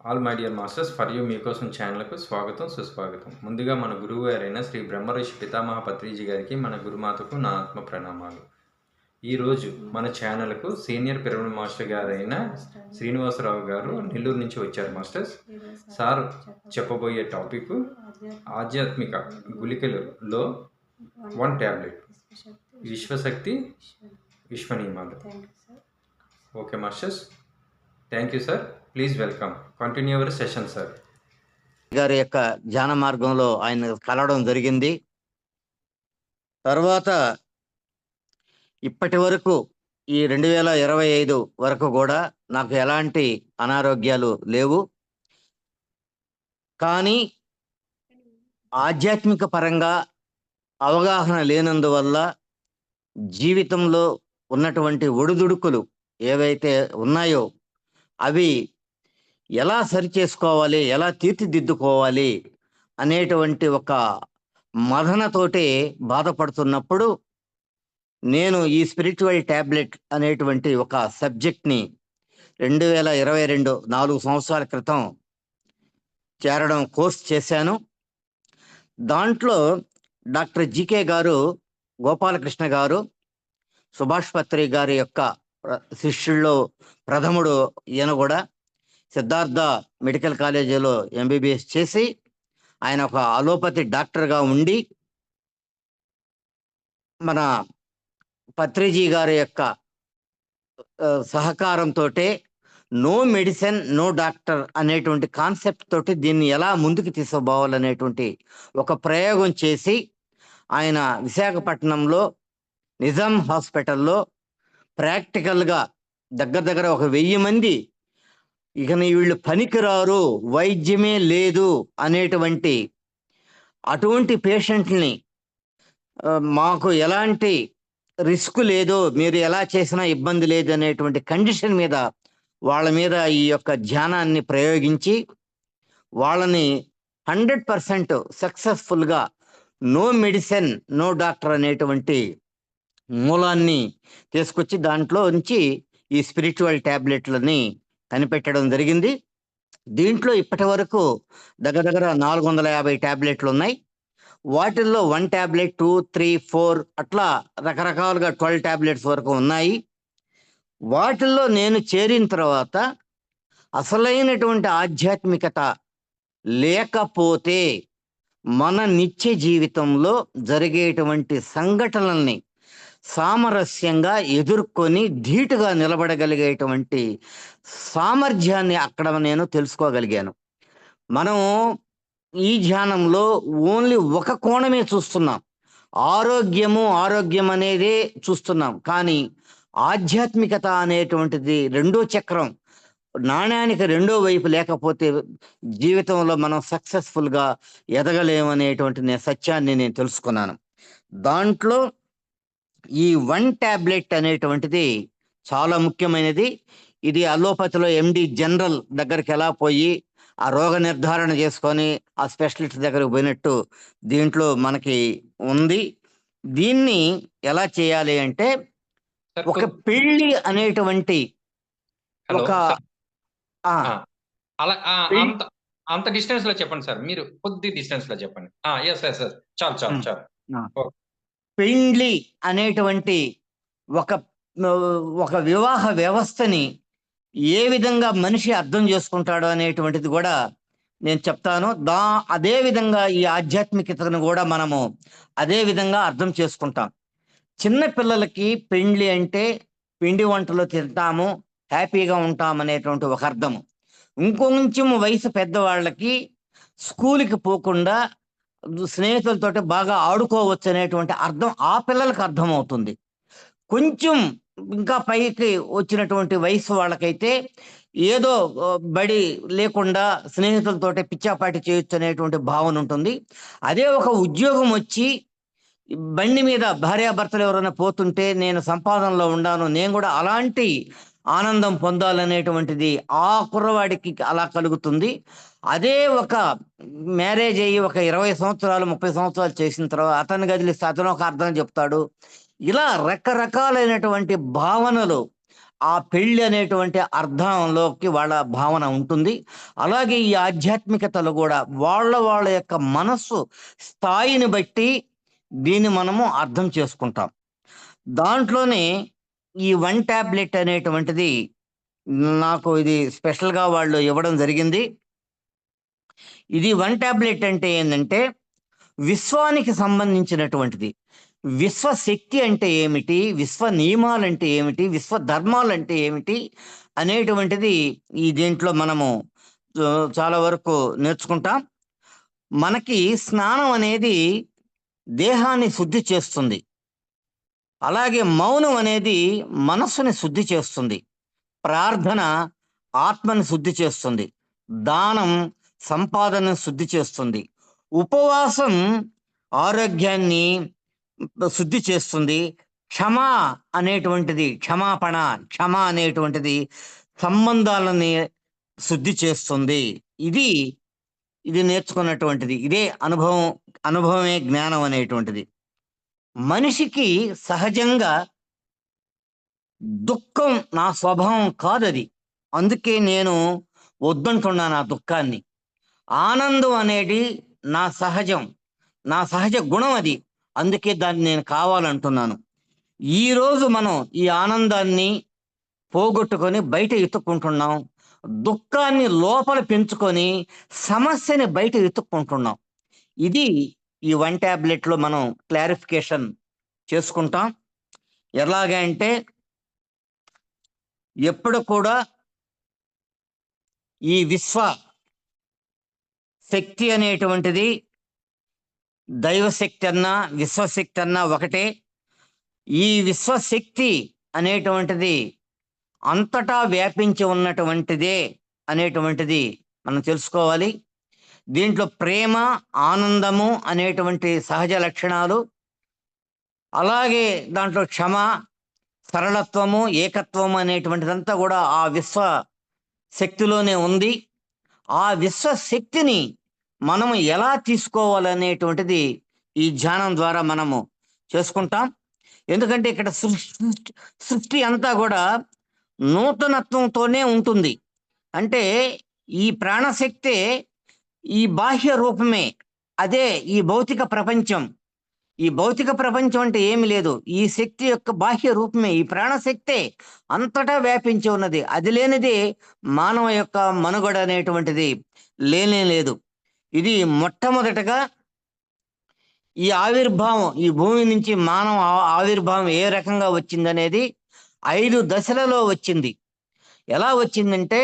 All my dear masters for you మీకోసం ఛానల్కు స్వాగతం సుస్వాగతం. ముందుగా మన గురువు గారైన శ్రీ బ్రహ్మర్షి పితామహ పత్రిజీ గారికి మన గురుమాతకు నా ఆత్మ ప్రణామాలు. ఈరోజు మన ఛానల్కు సీనియర్ పిరమిడ్ మాస్టర్ గారైన శ్రీనివాసరావు గారు నెల్లూరు నుంచి వచ్చారు. మాస్టర్స్ సార్ చెప్పబోయే టాపిక్ ఆధ్యాత్మిక గుళికలలో 1 ట్యాబ్లెట్ విశ్వశక్తి విశ్వనియమాలు. Okay masters, thank you sir. Please welcome. Continue our session sir. గారి యొక్క ధ్యాన మార్గంలో ఆయన కలవడం జరిగింది. తర్వాత ఇప్పటి వరకు ఈ 2025 వరకు కూడా నాకు ఎలాంటి అనారోగ్యాలు లేవు. కానీ ఆధ్యాత్మిక పరంగా అవగాహన లేనందువల్ల జీవితంలో ఉన్నటువంటి ఒడిదుడుకులు ఏవైతే ఉన్నాయో అవి ఎలా సరిచేసుకోవాలి, ఎలా తీర్చిదిద్దుకోవాలి అనేటువంటి ఒక మదనతోటే బాధపడుతున్నప్పుడు నేను ఈ స్పిరిచువల్ ట్యాబ్లెట్ అనేటువంటి ఒక సబ్జెక్ట్ని 2022 4 సంవత్సరాల క్రితం చేరడం కోర్స్ చేశాను. దాంట్లో డాక్టర్ జికే గారు, గోపాలకృష్ణ గారు, సుభాష్ పత్రి గారి యొక్క శిష్యుల్లో ప్రథముడు ఈయన కూడా. సిద్ధార్థ మెడికల్ కాలేజీలో ఎంబీబీఎస్ చేసి ఆయన ఒక అలోపతి డాక్టర్గా ఉండి మన పత్రిజీ గారి యొక్క సహకారంతో నో మెడిసిన్ నో డాక్టర్ అనేటువంటి కాన్సెప్ట్ తోటి దీన్ని ఎలా ముందుకు తీసుకుపోవాలనేటువంటి ఒక ప్రయోగం చేసి ఆయన విశాఖపట్నంలో నిజాం హాస్పిటల్లో ప్రాక్టికల్గా దగ్గర ఒక 1000 మంది ఇక వీళ్ళు పనికిరారు, వైద్యమే లేదు అనేటువంటి అటువంటి పేషెంట్ని మాకు ఎలాంటి రిస్క్ లేదు, మీరు ఎలా చేసినా ఇబ్బంది లేదు అనేటువంటి కండిషన్ మీద వాళ్ళ మీద ఈ యొక్క ధ్యానాన్ని ప్రయోగించి వాళ్ళని 100% సక్సెస్ఫుల్గా నో మెడిసిన్ నో డాక్టర్ అనేటువంటి మూలాన్ని తీసుకొచ్చి దాంట్లో నుంచి ఈ స్పిరిచువల్ ట్యాబ్లెట్లని కనిపెట్టడం జరిగింది. దీంట్లో ఇప్పటి వరకు దగ్గర 450 ట్యాబ్లెట్లు ఉన్నాయి. వాటిల్లో 1 ట్యాబ్లెట్ 2, 3, 4 అట్లా రకరకాలుగా 12 ట్యాబ్లెట్స్ వరకు ఉన్నాయి. వాటిల్లో నేను చేరిన తర్వాత అసలైనటువంటి ఆధ్యాత్మికత లేకపోతే మన నిత్య జీవితంలో జరిగేటువంటి సంఘటనల్ని సామరస్యంగా ఎదుర్కొని ధీటుగా నిలబడగలిగేటువంటి సామర్థ్యాన్ని అక్కడ నేను తెలుసుకోగలిగాను. మనం ఈ ధ్యానంలో ఓన్లీ ఒక కోణమే చూస్తున్నాం, ఆరోగ్యం అనేదే చూస్తున్నాం. కానీ ఆధ్యాత్మికత అనేటువంటిది రెండో చక్రం, నాణ్యానికి రెండో వైపు లేకపోతే జీవితంలో మనం సక్సెస్ఫుల్గా ఎదగలేమనేటువంటి సత్యాన్ని నేను తెలుసుకున్నాను. దాంట్లో ఈ 1 ట్యాబ్లెట్ అనేటువంటిది చాలా ముఖ్యమైనది. ఇది అలోపతిలో ఎండి జనరల్ దగ్గరికి ఎలా పోయి ఆ రోగ నిర్ధారణ చేసుకొని ఆ స్పెషలిస్ట్ దగ్గరకు పోయినట్టు దీంట్లో మనకి ఉంది. దీన్ని ఎలా చేయాలి అంటే ఒక పెళ్లి అనేటువంటి ఒక అంత డిస్టెన్స్ లో చెప్పండి సార్, మీరు కొద్ది డిస్టెన్స్ లో చెప్పండి. చాలు. పెండ్లి అనేటువంటి ఒక వివాహ వ్యవస్థని ఏ విధంగా మనిషి అర్థం చేసుకుంటాడో అనేటువంటిది కూడా నేను చెప్తాను. అదే విధంగా ఈ ఆధ్యాత్మికతను కూడా మనము అదే విధంగా అర్థం చేసుకుంటాం. చిన్న పిల్లలకి పెండ్లి అంటే పిండి వంటలు తింటాము, హ్యాపీగా ఉంటాం అనేటువంటి ఒక అర్థము. ఇంకొంచెం వయసు పెద్దవాళ్ళకి స్కూల్కి పోకుండా స్నేహితులతోటి బాగా ఆడుకోవచ్చు అనేటువంటి అర్థం ఆ పిల్లలకు అర్థమవుతుంది. కొంచెం ఇంకా పైకి వచ్చినటువంటి వయసు వాళ్ళకైతే ఏదో బడి లేకుండా స్నేహితులతోటి పిచ్చాపాటి చేయొచ్చు అనేటువంటి భావన ఉంటుంది. అదే ఒక ఉద్యోగం వచ్చి బండి మీద భార్యాభర్తలు ఎవరైనా పోతుంటే నేను సంపాదనలో ఉన్నాను, నేను కూడా అలాంటి ఆనందం పొందాలనేటువంటిది ఆ కుర్రవాడికి అలా కలుగుతుంది. అదే ఒక మ్యారేజ్ అయ్యి ఒక 20 సంవత్సరాలు 30 సంవత్సరాలు చేసిన తర్వాత అతని గదిలిస్తే అతను ఒక అర్థం చెప్తాడు. ఇలా రకరకాలైనటువంటి భావనలు ఆ పెళ్లి అనేటువంటి అర్థంలోకి వాళ్ళ భావన ఉంటుంది. అలాగే ఈ ఆధ్యాత్మికతలో కూడా వాళ్ళ యొక్క మనస్సు స్థాయిని బట్టి దీన్ని మనము అర్థం చేసుకుంటాం. దాంట్లోనే ఈ 1 టాబ్లెట్ అనేటువంటిది నాకు ఇది స్పెషల్‌గా వాళ్ళు ఇవ్వడం జరిగింది. ఇది 1 టాబ్లెట్ అంటే ఏందంటే, విశ్వానికి సంబంధించినటువంటిది. విశ్వశక్తి అంటే ఏమిటి? విశ్వ నియమాలంటే ఏమిటి? విశ్వ ధర్మాలంటే ఏమిటి? అనేటువంటిది ఈ దీంట్లో మనము చాలా వరకు నేర్చుకుంటాం. మనకి స్నానం అనేది దేహాన్ని శుద్ధి చేస్తుంది. అలాగే మౌనం అనేది మనస్సుని శుద్ధి చేస్తుంది. ప్రార్థన ఆత్మని శుద్ధి చేస్తుంది. దానం సంపాదనను శుద్ధి చేస్తుంది. ఉపవాసం ఆరోగ్యాన్ని శుద్ధి చేస్తుంది. క్షమ అనేటువంటిది క్షమ అనేటువంటిది సంబంధాలని శుద్ధి చేస్తుంది. ఇది ఇది నేర్చుకున్నటువంటిది. ఇదే అనుభవమే జ్ఞానం అనేటువంటిది. మనిషికి సహజంగా దుఃఖం నా స్వభావం కాదది. అందుకే నేను వద్దంటున్నాను ఆ దుఃఖాన్ని. ఆనందం అనేది నా సహజం. నా సహజ గుణం అది. అందుకే దాన్ని నేను కావాలంటున్నాను. ఈరోజు మనం ఈ ఆనందాన్ని పోగొట్టుకొని బయట ఎతుక్కుంటున్నాం. దుఃఖాన్ని లోపల పెంచుకొని సమస్యని బయట ఎతుక్కుంటున్నాం. ఇది ఈ 1 టాబ్లెట్‌లో మనం క్లారిఫికేషన్ చేసుకుంటాం. ఎలాగా అంటే ఎప్పుడు కూడా ఈ విశ్వ శక్తి అనేటువంటిది దైవశక్తి అన్నా, విశ్వశక్తి అన్నా ఒకటే. ఈ విశ్వశక్తి అనేటువంటిది అంతటా వ్యాపించి ఉన్నటువంటిదే అనేటువంటిది మనం తెలుసుకోవాలి. దీంట్లో ప్రేమ, ఆనందము అనేటువంటి సహజ లక్షణాలు, అలాగే దాంట్లో క్షమ, సరళత్వము, ఏకత్వము అనేటువంటిదంతా కూడా ఆ విశ్వ శక్తిలోనే ఉంది. ఆ విశ్వశక్తిని మనము ఎలా తీసుకోవాలనేటువంటిది ఈ ధ్యానం ద్వారా మనము చేసుకుంటాం. ఎందుకంటే ఇక్కడ సృష్టి అంతా కూడా నూతనత్వంతోనే ఉంటుంది. అంటే ఈ ప్రాణశక్తే ఈ బాహ్య రూపమే. అదే ఈ భౌతిక ప్రపంచం. ఈ భౌతిక ప్రపంచం అంటే ఏమి లేదు. ఈ శక్తి యొక్క బాహ్య రూపమే. ఈ ప్రాణశక్తే అంతటా వ్యాపించి ఉన్నది. అది లేనిది మానవ యొక్క మనుగడ అనేటువంటిది లేనే లేదు. ఇది మొట్టమొదటగా ఈ ఆవిర్భావం, ఈ భూమి నుంచి మానవ ఆవిర్భావం ఏ రకంగా వచ్చిందనేది 5 దశలలో వచ్చింది. ఎలా వచ్చిందంటే,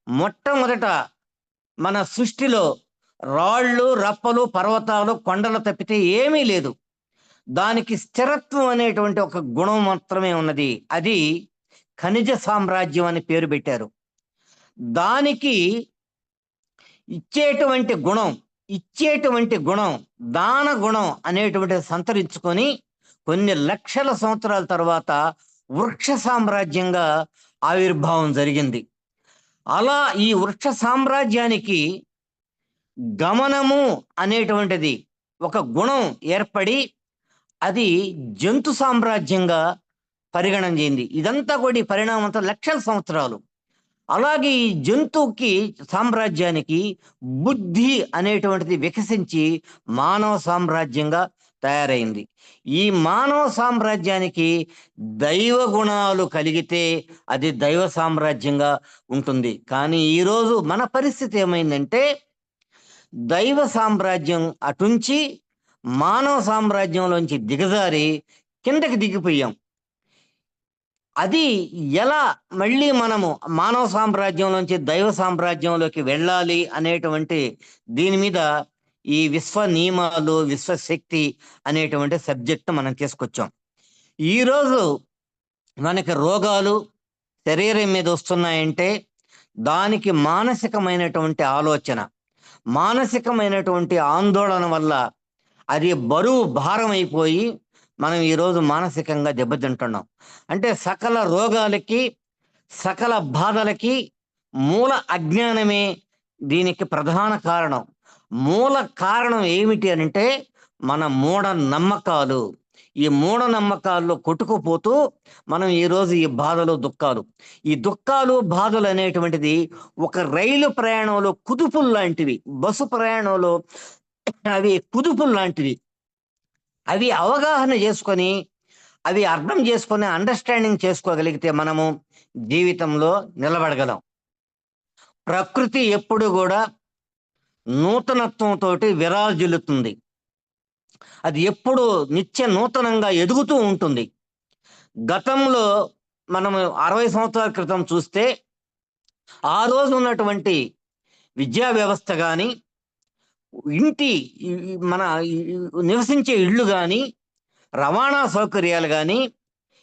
మొట్టమొదట మన సృష్టిలో రాళ్ళు, రప్పలు, పర్వతాలు, కొండలు తప్పితే ఏమీ లేదు. దానికి స్థిరత్వం అనేటువంటి ఒక గుణం మాత్రమే ఉన్నది. అది ఖనిజ సామ్రాజ్యం అని పేరు పెట్టారు. దానికి ఇచ్చేటువంటి గుణం దాన గుణం అనేటువంటిది సంతరించుకొని కొన్ని లక్షల సంవత్సరాల తర్వాత వృక్ష సామ్రాజ్యంగా ఆవిర్భావం జరిగింది. అలా ఈ వృక్ష సామ్రాజ్యానికి గమనము అనేటువంటిది ఒక గుణం ఏర్పడి అది జంతు సామ్రాజ్యంగా పరిగణన చెంది. ఇదంతా కూడా ఈ పరిణామంతో లక్షల సంవత్సరాలు. అలాగే ఈ జంతువుకి సామ్రాజ్యానికి బుద్ధి అనేటువంటిది వికసించి మానవ సామ్రాజ్యంగా తయారైంది. ఈ మానవ సామ్రాజ్యానికి దైవ గుణాలు కలిగితే అది దైవ సామ్రాజ్యంగా ఉంటుంది. కానీ ఈరోజు మన పరిస్థితి ఏమైందంటే, దైవ సామ్రాజ్యం అటుంచి మానవ సామ్రాజ్యంలోంచి దిగజారి కిందకి దిగిపోయాం. అది ఎలా మళ్ళీ మనము మానవ సామ్రాజ్యంలోంచి దైవ సామ్రాజ్యంలోకి వెళ్ళాలి అనేటువంటి దీని మీద ఈ విశ్వ నియమాలు, విశ్వశక్తి అనేటువంటి సబ్జెక్ట్ మనం తీసుకొచ్చాం. ఈరోజు మనకి రోగాలు శరీరం మీద వస్తున్నాయంటే దానికి మానసికమైనటువంటి ఆలోచన, మానసికమైనటువంటి ఆందోళన వల్ల అది బరువు భారం అయిపోయి మనం ఈరోజు మానసికంగా దెబ్బతింటున్నాం. అంటే సకల రోగాలకి, సకల బాధలకి మూల అజ్ఞానమే దీనికి ప్రధాన కారణం. మూల కారణం ఏమిటి అంటే మన మూఢ నమ్మకాలు. ఈ మూఢనమ్మకాల్లో కొట్టుకుపోతూ మనం ఈరోజు ఈ బాధలు దుఃఖాలు ఈ దుఃఖాలు బాధలు అనేటువంటిది ఒక రైలు ప్రయాణంలో కుదుపులు లాంటివి, బస్సు ప్రయాణంలో అవి కుదుపులు లాంటివి. అవి అవగాహన చేసుకొని, అవి అర్థం చేసుకొని, అండర్స్టాండింగ్ చేసుకోగలిగితే మనము జీవితంలో నిలబడగలం. ప్రకృతి ఎప్పుడు కూడా నూతనత్వంతోటి విరాజిల్లుతుంది. అది ఎప్పుడు నిత్య నూతనంగా ఎదుగుతూ ఉంటుంది. గతంలో మనము 60 సంవత్సరాల క్రితం చూస్తే, ఆ రోజు ఉన్నటువంటి విద్యా వ్యవస్థ గాని, ఇంటి ఈ ఈ మన ఈ ఈ నివసించే ఇళ్ళు గాని, రవాణా సౌకర్యాలు గాని,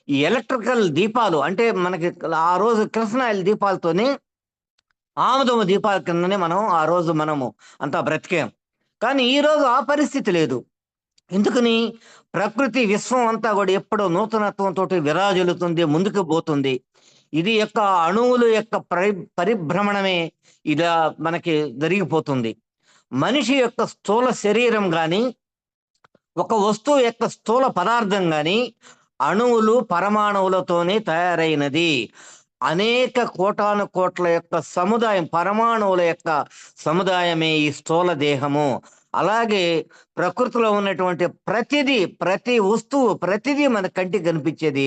ఈ ఎలక్ట్రికల్ దీపాలు అంటే మనకి ఆ రోజు కిరసనాయిల దీపాలతోనే, ఆముదము దీపాల కిందనే ఆ రోజు మనము అంతా బ్రతికాం. కానీ ఈరోజు ఆ పరిస్థితి లేదు. ఎందుకని? ప్రకృతి విశ్వం అంతా కూడా ఎప్పుడో నూతనత్వంతోటి విరాజిల్లుతుంది, ముందుకు పోతుంది. ఇది యొక్క అణువుల యొక్క పరిభ్రమణమే ఇలా మనకి జరిగిపోతుంది. మనిషి యొక్క స్థూల శరీరం గాని, ఒక వస్తువు యొక్క స్థూల పదార్థం గాని అణువులు, పరమాణువులతోనే తయారైనది. అనేక కోటాను కోట్ల యొక్క సముదాయం, పరమాణువుల యొక్క సముదాయమే ఈ స్థూల దేహము. అలాగే ప్రకృతిలో ఉన్నటువంటి ప్రతి వస్తువు, ప్రతిదీ మన కంటికి కనిపించేది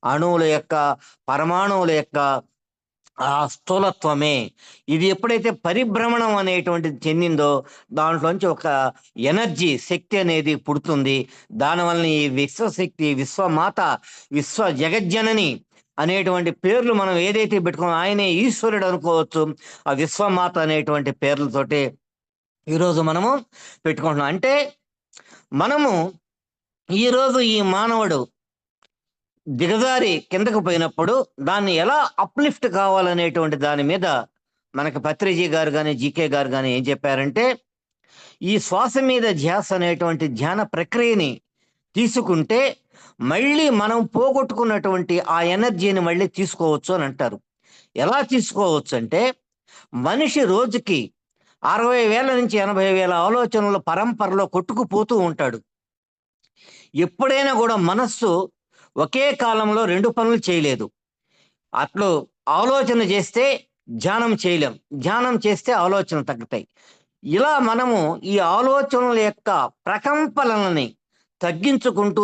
అణువుల యొక్క, పరమాణువుల యొక్క ఆ స్థూలత్వమే. ఇది ఎప్పుడైతే పరిభ్రమణం అనేటువంటిది చెందిందో, దాంట్లోంచి ఒక ఎనర్జీ, శక్తి అనేది పుడుతుంది. దానివల్ల ఈ విశ్వశక్తి, విశ్వమాత, విశ్వ జగజ్జనని అనేటువంటి పేర్లు మనం ఏదైతే పెట్టుకున్నాం, ఆయనే ఈశ్వరుడు అనుకోవచ్చు. ఆ విశ్వమాత అనేటువంటి పేర్లతోటి ఈరోజు మనము పెట్టుకుంటున్నాం. అంటే మనము ఈరోజు ఈ మానవుడు దిగజారి కిందకు పోయినప్పుడు దాన్ని ఎలా అప్లిఫ్ట్ కావాలనేటువంటి దాని మీద మనకి పత్రిజీ గారు కానీ, జీకే గారు కానీ ఏం చెప్పారంటే, ఈ శ్వాస మీద ధ్యాస అనేటువంటి ధ్యాన ప్రక్రియని తీసుకుంటే మళ్ళీ మనం పోగొట్టుకున్నటువంటి ఆ ఎనర్జీని మళ్ళీ తీసుకోవచ్చు అని అంటారు. ఎలా తీసుకోవచ్చు అంటే, మనిషి రోజుకి 60,000 నుంచి 80,000 ఆలోచనల పరంపరలో కొట్టుకుపోతూ ఉంటాడు. ఎప్పుడైనా కూడా మనస్సు ఒకే కాలంలో 2 పనులు చేయలేదు. అట్లు ఆలోచన చేస్తే ధ్యానం చేయలేం, ధ్యానం చేస్తే ఆలోచన తగ్గుతాయి. ఇలా మనము ఈ ఆలోచనల యొక్క ప్రకంపనలని తగ్గించుకుంటూ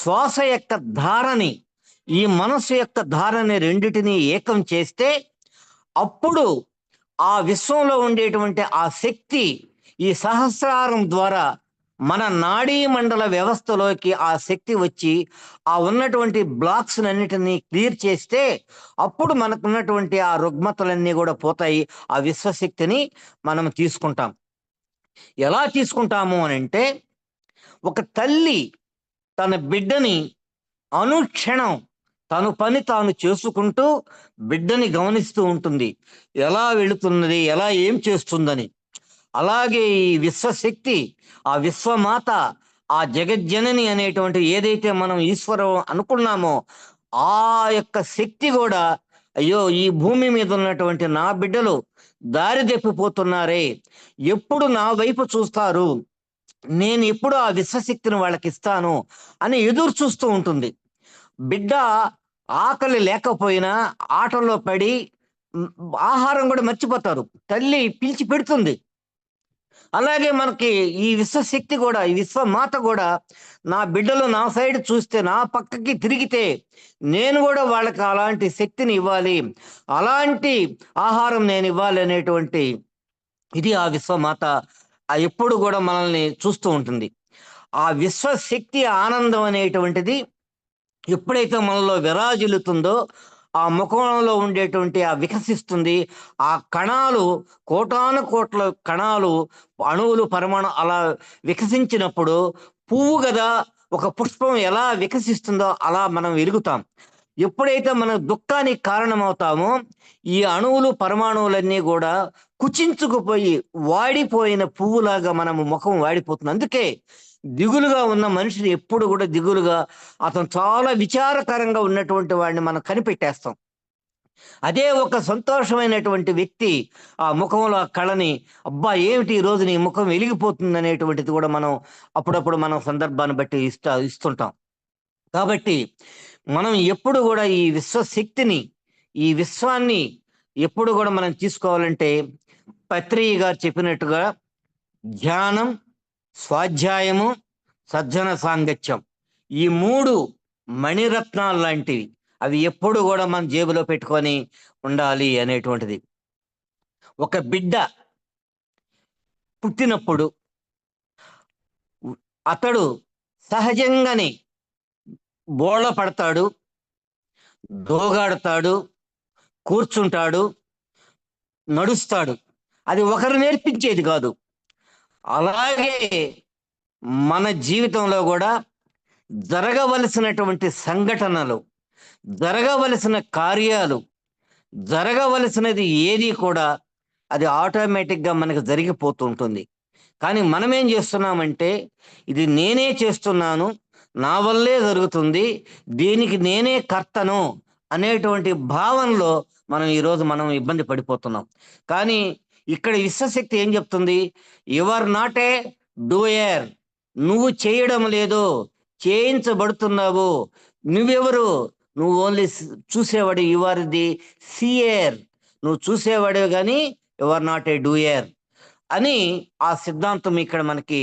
శ్వాస యొక్క ధారని, ఈ మనస్సు యొక్క ధారని రెండిటిని ఏకం చేస్తే అప్పుడు ఆ విశ్వంలో ఉండేటువంటి ఆ శక్తి ఈ సహస్రారం ద్వారా మన నాడీ మండల వ్యవస్థలోకి ఆ శక్తి వచ్చి ఆ ఉన్నటువంటి బ్లాక్స్ అన్నిటినీ క్లియర్ చేస్తే అప్పుడు మనకున్నటువంటి ఆ రుగ్మతలన్నీ కూడా పోతాయి. ఆ విశ్వశక్తిని మనం తీసుకుంటాం. ఎలా తీసుకుంటాము అని అంటే, ఒక తల్లి తన బిడ్డని అనుక్షణం తను పని తాను చేసుకుంటూ బిడ్డని గమనిస్తూ ఉంటుంది. ఎలా వెళుతున్నది, ఎలా ఏం చేస్తుందని. అలాగే ఈ విశ్వశక్తి, ఆ విశ్వమాత, ఆ జగజ్జనని అనేటువంటి ఏదైతే మనం ఈశ్వరం అనుకున్నామో ఆ యొక్క శక్తి కూడా, అయ్యో ఈ భూమి మీద ఉన్నటువంటి నా బిడ్డలు దారి తప్పిపోతున్నారే, ఎప్పుడు నా వైపు చూస్తారు, నేను ఎప్పుడు ఆ విశ్వశక్తిని వాళ్ళకి ఇస్తాను అని ఎదురు చూస్తూ ఉంటుంది. బిడ్డ ఆకలి లేకపోయినా ఆటల్లో పడి ఆహారం కూడా మర్చిపోతారు. తల్లి పిలిచి పెడుతుంది. అలాగే మనకి ఈ విశ్వశక్తి కూడా, ఈ విశ్వమాత కూడా నా బిడ్డలు నా సైడ్ చూస్తే, నా పక్కకి తిరిగితే నేను కూడా వాళ్ళకి అలాంటి శక్తిని ఇవ్వాలి, అలాంటి ఆహారం నేను ఇవ్వాలి అనేటువంటి ఇది ఆ విశ్వమాత ఎప్పుడు కూడా మనల్ని చూస్తూ ఉంటుంది. ఆ విశ్వశక్తి ఆనందం అనేటువంటిది ఎప్పుడైతే మనలో విరాజిల్లుతుందో ఆ ముఖంలో ఉండేటువంటి ఆ వికసిస్తుంది. ఆ కణాలు, కోటాను కోట్ల కణాలు, అణువులు, పరమాణు అలా వికసించినప్పుడు పువ్వు కదా, ఒక పుష్పం ఎలా వికసిస్తుందో అలా మనం వెలుగుతాం. ఎప్పుడైతే మన దుఃఖానికి కారణమవుతామో ఈ అణువులు, పరమాణువులన్నీ కూడా కుచించుకుపోయి వాడిపోయిన పువ్వులాగా మనము ముఖం వాడిపోతుంది. అందుకే దిగులుగా ఉన్న మనిషిని ఎప్పుడు కూడా దిగులుగా, అతను చాలా విచారకరంగా ఉన్నటువంటి వాడిని మనం కనిపెట్టేస్తాం. అదే ఒక సంతోషమైనటువంటి వ్యక్తి ఆ ముఖంలో ఆ కళని, అబ్బా ఏమిటి ఈ రోజు నీ ముఖం వెలిగిపోతుంది అనేటువంటిది కూడా మనం అప్పుడప్పుడు మనం సందర్భాన్ని బట్టి ఇస్తుంటాం. కాబట్టి మనం ఎప్పుడు కూడా ఈ విశ్వశక్తిని, ఈ విశ్వాన్ని ఎప్పుడు కూడా మనం తీసుకోవాలంటే పత్రియ గారు చెప్పినట్టుగా ధ్యానం, స్వాధ్యాయము, సజ్జన సాంగత్యం, ఈ 3 మణిరత్నాలు లాంటివి. అవి ఎప్పుడు గూడా మన జేబులో పెట్టుకొని ఉండాలి అనేటువంటిది. ఒక బిడ్డ పుట్టినప్పుడు ఉ అతడు సహజంగానే బోళ్ళ పడతాడు, దోగాడతాడు, కూర్చుంటాడు, నడుస్తాడు. అది ఒకరు నేర్పించేది కాదు. అలాగే మన జీవితంలో గూడా జరగవలసినటువంటి సంఘటనలు, జరగవలసిన కార్యాలు, జరగవలసినది ఏది కూడా అది ఆటోమేటిక్‌గా మనకు జరిగిపోతూ ఉంటుంది. కానీ మనమేం జేస్తున్నామంటే, ఇది నేనే చేస్తున్నాను, నా వల్లే జరుగుతుంది, దీనికి నేనే కర్తను అనేటువంటి భావనలో మనం ఇబ్బంది పడిపోతున్నాం. కానీ ఇక్కడ విశ్వశక్తి ఏం జెప్తుంది? You are not a doer. నువ్వు చేయడం లేదు, చేయించబడుతున్నావు. నువ్వెవరు? నువ్వు ఓన్లీ చూసేవాడివి. You are the seer. నువ్వు చూసేవాడివి గానీ, you are not a doer అని ఆ సిద్ధాంతం ఇక్కడ మనకి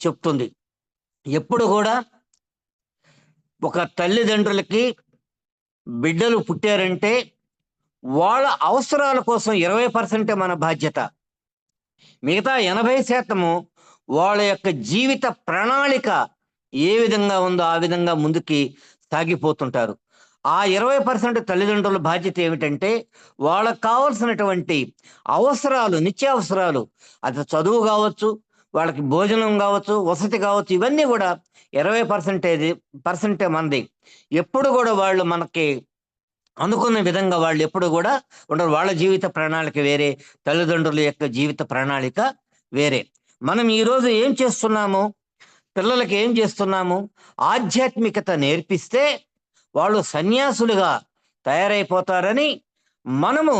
చెప్తుంది. ఎప్పుడు గూడా ఒక తల్లిదండ్రులకి బిడ్డలు పుట్టారంటే, వాళ్ళ అవసరాల కోసం 20% మన బాధ్యత. మిగతా 80% వాళ్ళ యొక్క జీవిత ప్రణాళిక ఏ విధంగా ఉందో ఆ విధంగా ముందుకి సాగిపోతుంటారు. ఆ 20% తల్లిదండ్రుల బాధ్యత ఏమిటంటే, వాళ్ళకి కావాల్సినటువంటి అవసరాలు, నిత్యావసరాలు, అది చదువు గావచ్చు, వాళ్ళకి భోజనం గావచ్చు, వసతి గావచ్చు, ఇవన్నీ గూడా 20% మనది. ఎప్పుడు గూడా వాళ్ళు మనకి అనుకున్న విధంగా వాళ్ళెప్పుడు గూడా ఉండరు. వాళ్ళ జీవిత ప్రణాళిక వేరే, తల్లిదండ్రుల యొక్క జీవిత ప్రణాళిక వేరే. మనం ఈరోజు ఏం చేస్తున్నాము? పిల్లలకి ఏం చేస్తున్నాము? ఆధ్యాత్మికత నేర్పిస్తే వాళ్ళు సన్యాసులుగా తయారైపోతారని మనము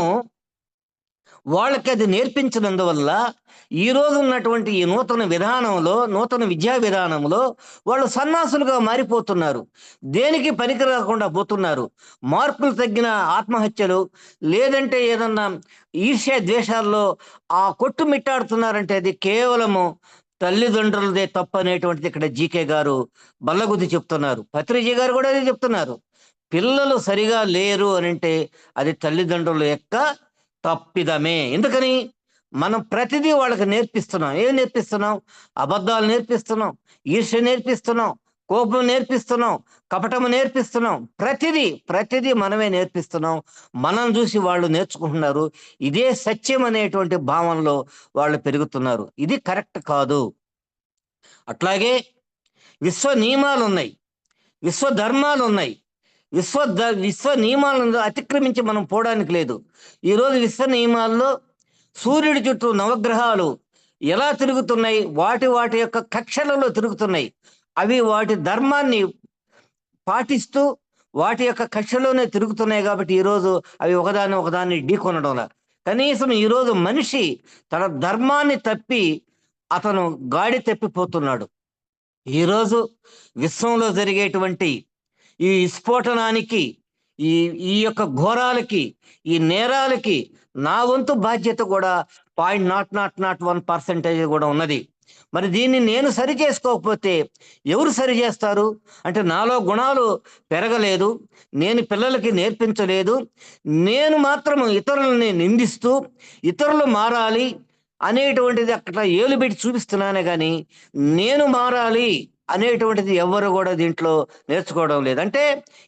వాళ్ళకి అది నేర్పించినందువల్ల ఈరోజు ఉన్నటువంటి ఈ నూతన విధానంలో, నూతన విద్యా విధానంలో వాళ్ళు సన్యాసులుగా మారిపోతున్నారు. దేనికి పనికి రాకుండా పోతున్నారు. మార్కులు తగ్గిన ఆత్మహత్యలు, లేదంటే ఏదన్నా ఈర్ష్య ద్వేషాల్లో కొట్టుమిట్టాడుతున్నారంటే అది కేవలము తల్లిదండ్రులదే తప్పనేటువంటిది ఇక్కడ జీకే గారు బల్లగుద్ది చెప్తున్నారు. పత్రిజీ గారు కూడా అదే చెప్తున్నారు. పిల్లలు సరిగా లేరు అనంటే అది తల్లిదండ్రుల యొక్క తప్పిదమే. ఎందుకని? మనం ప్రతిదీ వాళ్ళకి నేర్పిస్తున్నాం. ఏం నేర్పిస్తున్నాం? అబద్ధాలు నేర్పిస్తున్నాం, ఈర్ష్య నేర్పిస్తున్నాం, కోపం నేర్పిస్తున్నాం, కపటము నేర్పిస్తున్నాం. ప్రతిదీ మనమే నేర్పిస్తున్నాం. మనం చూసి వాళ్ళు నేర్చుకుంటున్నారు. ఇదే సత్యం అనేటువంటి భావనలో వాళ్ళు పెరుగుతున్నారు. ఇది కరెక్ట్ కాదు. అట్లాగే విశ్వ నియమాలున్నాయి, విశ్వ ధర్మాలున్నాయి. విశ్వ నియమాలను అతిక్రమించి మనం పోవడానికి లేదు. ఈరోజు విశ్వ నియమాల్లో సూర్యుడి చుట్టూ నవగ్రహాలు ఎలా తిరుగుతున్నాయి? వాటి యొక్క కక్షలలో తిరుగుతున్నాయి. అవి వాటి ధర్మాన్ని పాటిస్తూ వాటి యొక్క కక్షలోనే తిరుగుతున్నాయి కాబట్టి ఈరోజు అవి ఒకదాన్ని ఢీకొనడంలా. కనీసం ఈరోజు మనిషి తన ధర్మాన్ని తప్పి అతను గాడి తప్పిపోతున్నాడు. ఈరోజు విశ్వంలో జరిగేటువంటి ఈ విస్ఫోటనానికి, ఈ ఈ యొక్క ఘోరాలకి, ఈ నేరాలకి నా వంతు బాధ్యత కూడా 0.0001% కూడా ఉన్నది. మరి దీన్ని నేను సరి చేసుకోకపోతే ఎవరు సరి చేస్తారు? అంటే నాలో గుణాలు పెరగలేదు, నేను పిల్లలకి నేర్పించలేదు, నేను మాత్రం ఇతరులని నిందిస్తూ ఇతరులు మారాలి అనేటువంటిది అక్కడ ఏలు పెట్టి చూపిస్తున్నానే గాని నేను మారాలి అనేటువంటిది ఎవ్వరు కూడా దీంట్లో నేర్చుకోవడం లేదు. అంటే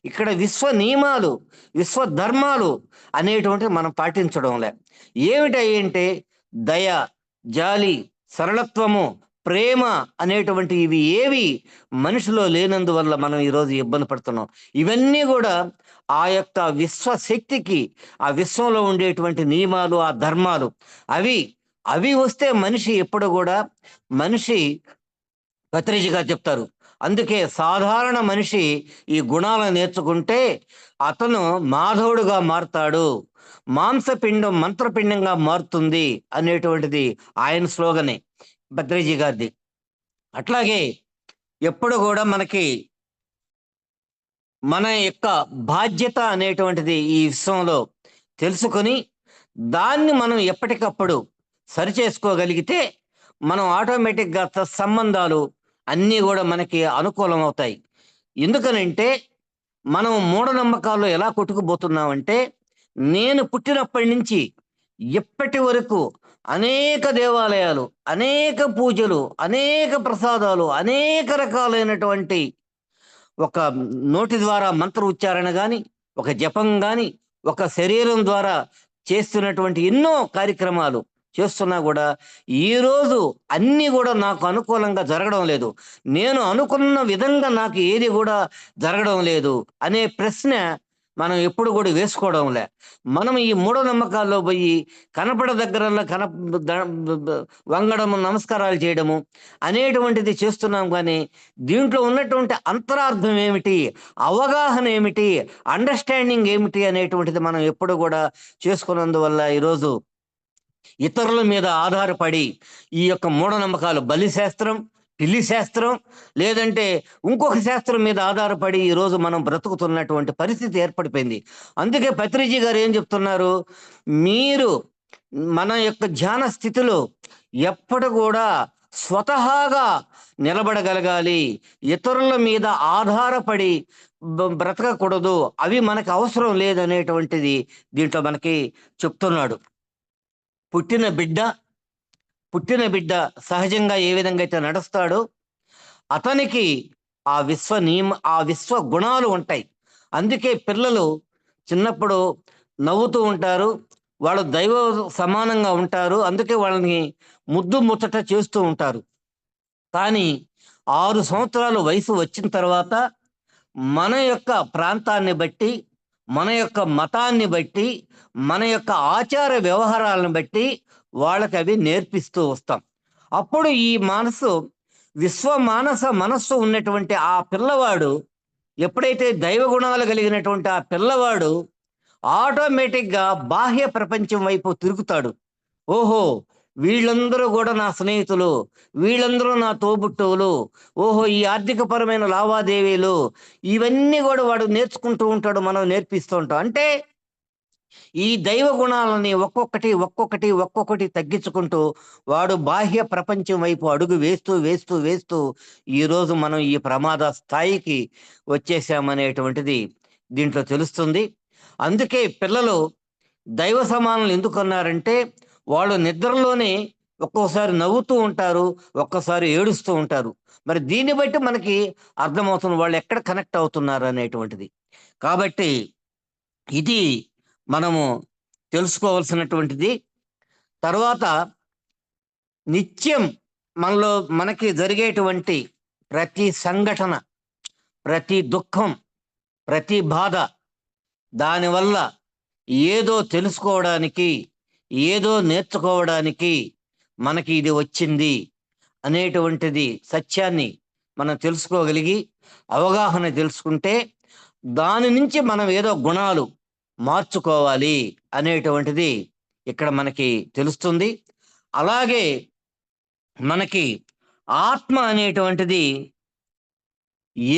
ఇక్కడ విశ్వ నియమాలు, విశ్వ ధర్మాలు అనేటువంటివి మనం పాటించడం లే. ఏమిటాయి అంటే దయ, జాలి, సరళత్వము, ప్రేమ అనేటువంటి ఇవి ఏవి మనిషిలో లేనందువల్ల మనం ఈరోజు ఇబ్బంది పడుతున్నాం. ఇవన్నీ కూడా ఆ యొక్క విశ్వశక్తికి, ఆ విశ్వంలో ఉండేటువంటి నియమాలు, ఆ ధర్మాలు అవి అవి వస్తే మనిషి ఎప్పుడు కూడా మనిషి పత్రిజీ గారు చెప్తారు. అందుకే సాధారణ మనిషి ఈ గుణాలను నేర్చుకుంటే అతను మాధవుడుగా మారుతాడు, మాంసపిండం మంత్రపిండంగా మారుతుంది అనేటువంటిది ఆయన స్లోగనే భద్రజీ గారిది. అట్లాగే ఎప్పుడు కూడా మనకి మన యొక్క బాధ్యత అనేటువంటిది ఈ విశ్వంలో తెలుసుకొని దాన్ని మనం ఎప్పటికప్పుడు సరిచేసుకోగలిగితే మనం ఆటోమేటిక్గా సంబంధాలు అన్నీ కూడా మనకి అనుకూలం అవుతాయి. ఎందుకనంటే మనం మూఢనమ్మకాల్లో ఎలా కొట్టుకుపోతున్నామంటే, నేను పుట్టినప్పటి నుంచి ఇప్పటి వరకు అనేక దేవాలయాలు, అనేక పూజలు, అనేక ప్రసాదాలు, అనేక రకాలైనటువంటి ఒక నోటి ద్వారా మంత్ర ఉచ్చారణ గాని, ఒక జపం గాని, ఒక శరీరం ద్వారా చేస్తున్నటువంటి ఎన్నో కార్యక్రమాలు చేస్తున్నా గూడా, ఈరోజు అన్నీ గూడా నాకు అనుకూలంగా జరగడం లేదు. నేను అనుకున్న విధంగా నాకు ఏది గూడా జరగడం లేదు అనే ప్రశ్న మనం ఎప్పుడు గూడా వేసుకోవడంలే. మనం ఈ మూఢనమ్మకాల్లో బోయి కనపడదగ్గరల్లా ద వంగడము, నమస్కారాలు చేయడము అనేటువంటిది చేస్తున్నాం గానీ, దీంట్లో ఉన్నటువంటి అంతరార్థం ఏమిటి? అవగాహన ఏమిటి? అండర్‌స్టాండింగ్ ఏమిటి? అనేటువంటిది మనం ఎప్పుడు గూడా చేసుకున్నందువల్ల ఈరోజు ఇతరుల మీద ఆధారపడి ఈ యొక్క మూఢనమ్మకాలు బలి శాస్త్రం, పిల్లి శాస్త్రం, లేదంటే ఇంకొక శాస్త్రం మీద ఆధారపడి ఈరోజు మనం బ్రతుకుతున్నటువంటి పరిస్థితి ఏర్పడిపోయింది. అందుకే పత్రిజీ గారు ఏం చెప్తున్నారు? మీరు మన యొక్క ధ్యాన స్థితిలో ఎప్పటి కూడా స్వతహాగా నిలబడగలగాలి. ఇతరుల మీద ఆధారపడి బ్రతకకూడదు. అవి మనకు అవసరం లేదనేటువంటిది దీంట్లో మనకి చెప్తున్నాడు. పుట్టిన బిడ్డ పుట్టిన బిడ్డ సహజంగా ఏ విధంగా అయితే నడుస్తాడో అతనికి ఆ విశ్వ గుణాలు ఉంటాయి. అందుకే పిల్లలు చిన్నప్పుడు నవ్వుతూ ఉంటారు. వాళ్ళు దైవ సమానంగా ఉంటారు. అందుకే వాళ్ళని ముద్దు ముచ్చట చేస్తూ ఉంటారు. కానీ 6 సంవత్సరాలు వయసు వచ్చిన తర్వాత మన యొక్క ప్రాంతాన్ని బట్టి, మన యొక్క మతాన్ని బట్టి, మన యొక్క ఆచార వ్యవహారాలను బట్టి వాళ్ళకవి నేర్పిస్తూ వస్తాం. అప్పుడు ఈ మనస్సు ఉన్నటువంటి ఆ పిల్లవాడు ఎప్పుడైతే దైవ గుణాలు కలిగినటువంటి ఆ పిల్లవాడు ఆటోమేటిక్‌గా బాహ్య ప్రపంచం వైపు తిరుగుతాడు. ఓహో! వీళ్ళందరూ గూడా నా స్నేహితులు. వీళ్ళందరూ నా తోబుట్టువులు. ఓహో! ఈ ఆర్థికపరమైన లావాదేవీలు ఇవన్నీ గూడా వాడు నేర్చుకుంటూ ఉంటాడు. మనం నేర్పిస్తూ ఉంటాం. అంటే ఈ దైవ గుణాలని ఒక్కొక్కటి తగ్గించుకుంటూ వాడు బాహ్య ప్రపంచం వైపు అడుగు వేస్తూ ఈరోజు మనం ఈ ప్రమాద స్థాయికి వచ్చేసామనేటువంటిది దీంట్లో తెలుస్తుంది. అందుకే పిల్లలు దైవ సమానులు ఎందుకన్నారంటే, వాళ్ళు నిద్రలోనే ఒక్కోసారి నవ్వుతూ ఉంటారు, ఒక్కోసారి ఏడుస్తూ ఉంటారు. మరి దీన్ని బట్టి మనకి అర్థమవుతుంది వాళ్ళు ఎక్కడ కనెక్ట్ అవుతున్నారు అనేటువంటిది. కాబట్టి ఇది మనము తెలుసుకోవాల్సినటువంటిది. తర్వాత నిత్యం మనకి జరిగేటువంటి ప్రతి సంఘటన, ప్రతి దుఃఖం, ప్రతి బాధ దానివల్ల ఏదో తెలుసుకోవడానికి, ఏదో నేర్చుకోవడానికి మనకి ఇది వచ్చింది అనేటువంటిది సత్యాన్ని మనం తెలుసుకోగలిగి, అవగాహన తెలుసుకుంటే దాని నుంచి మనం ఏదో గుణాలు మార్చుకోవాలి అనేటువంటిది ఇక్కడ మనకి తెలుస్తుంది. అలాగే మనకి ఆత్మ అనేటువంటిది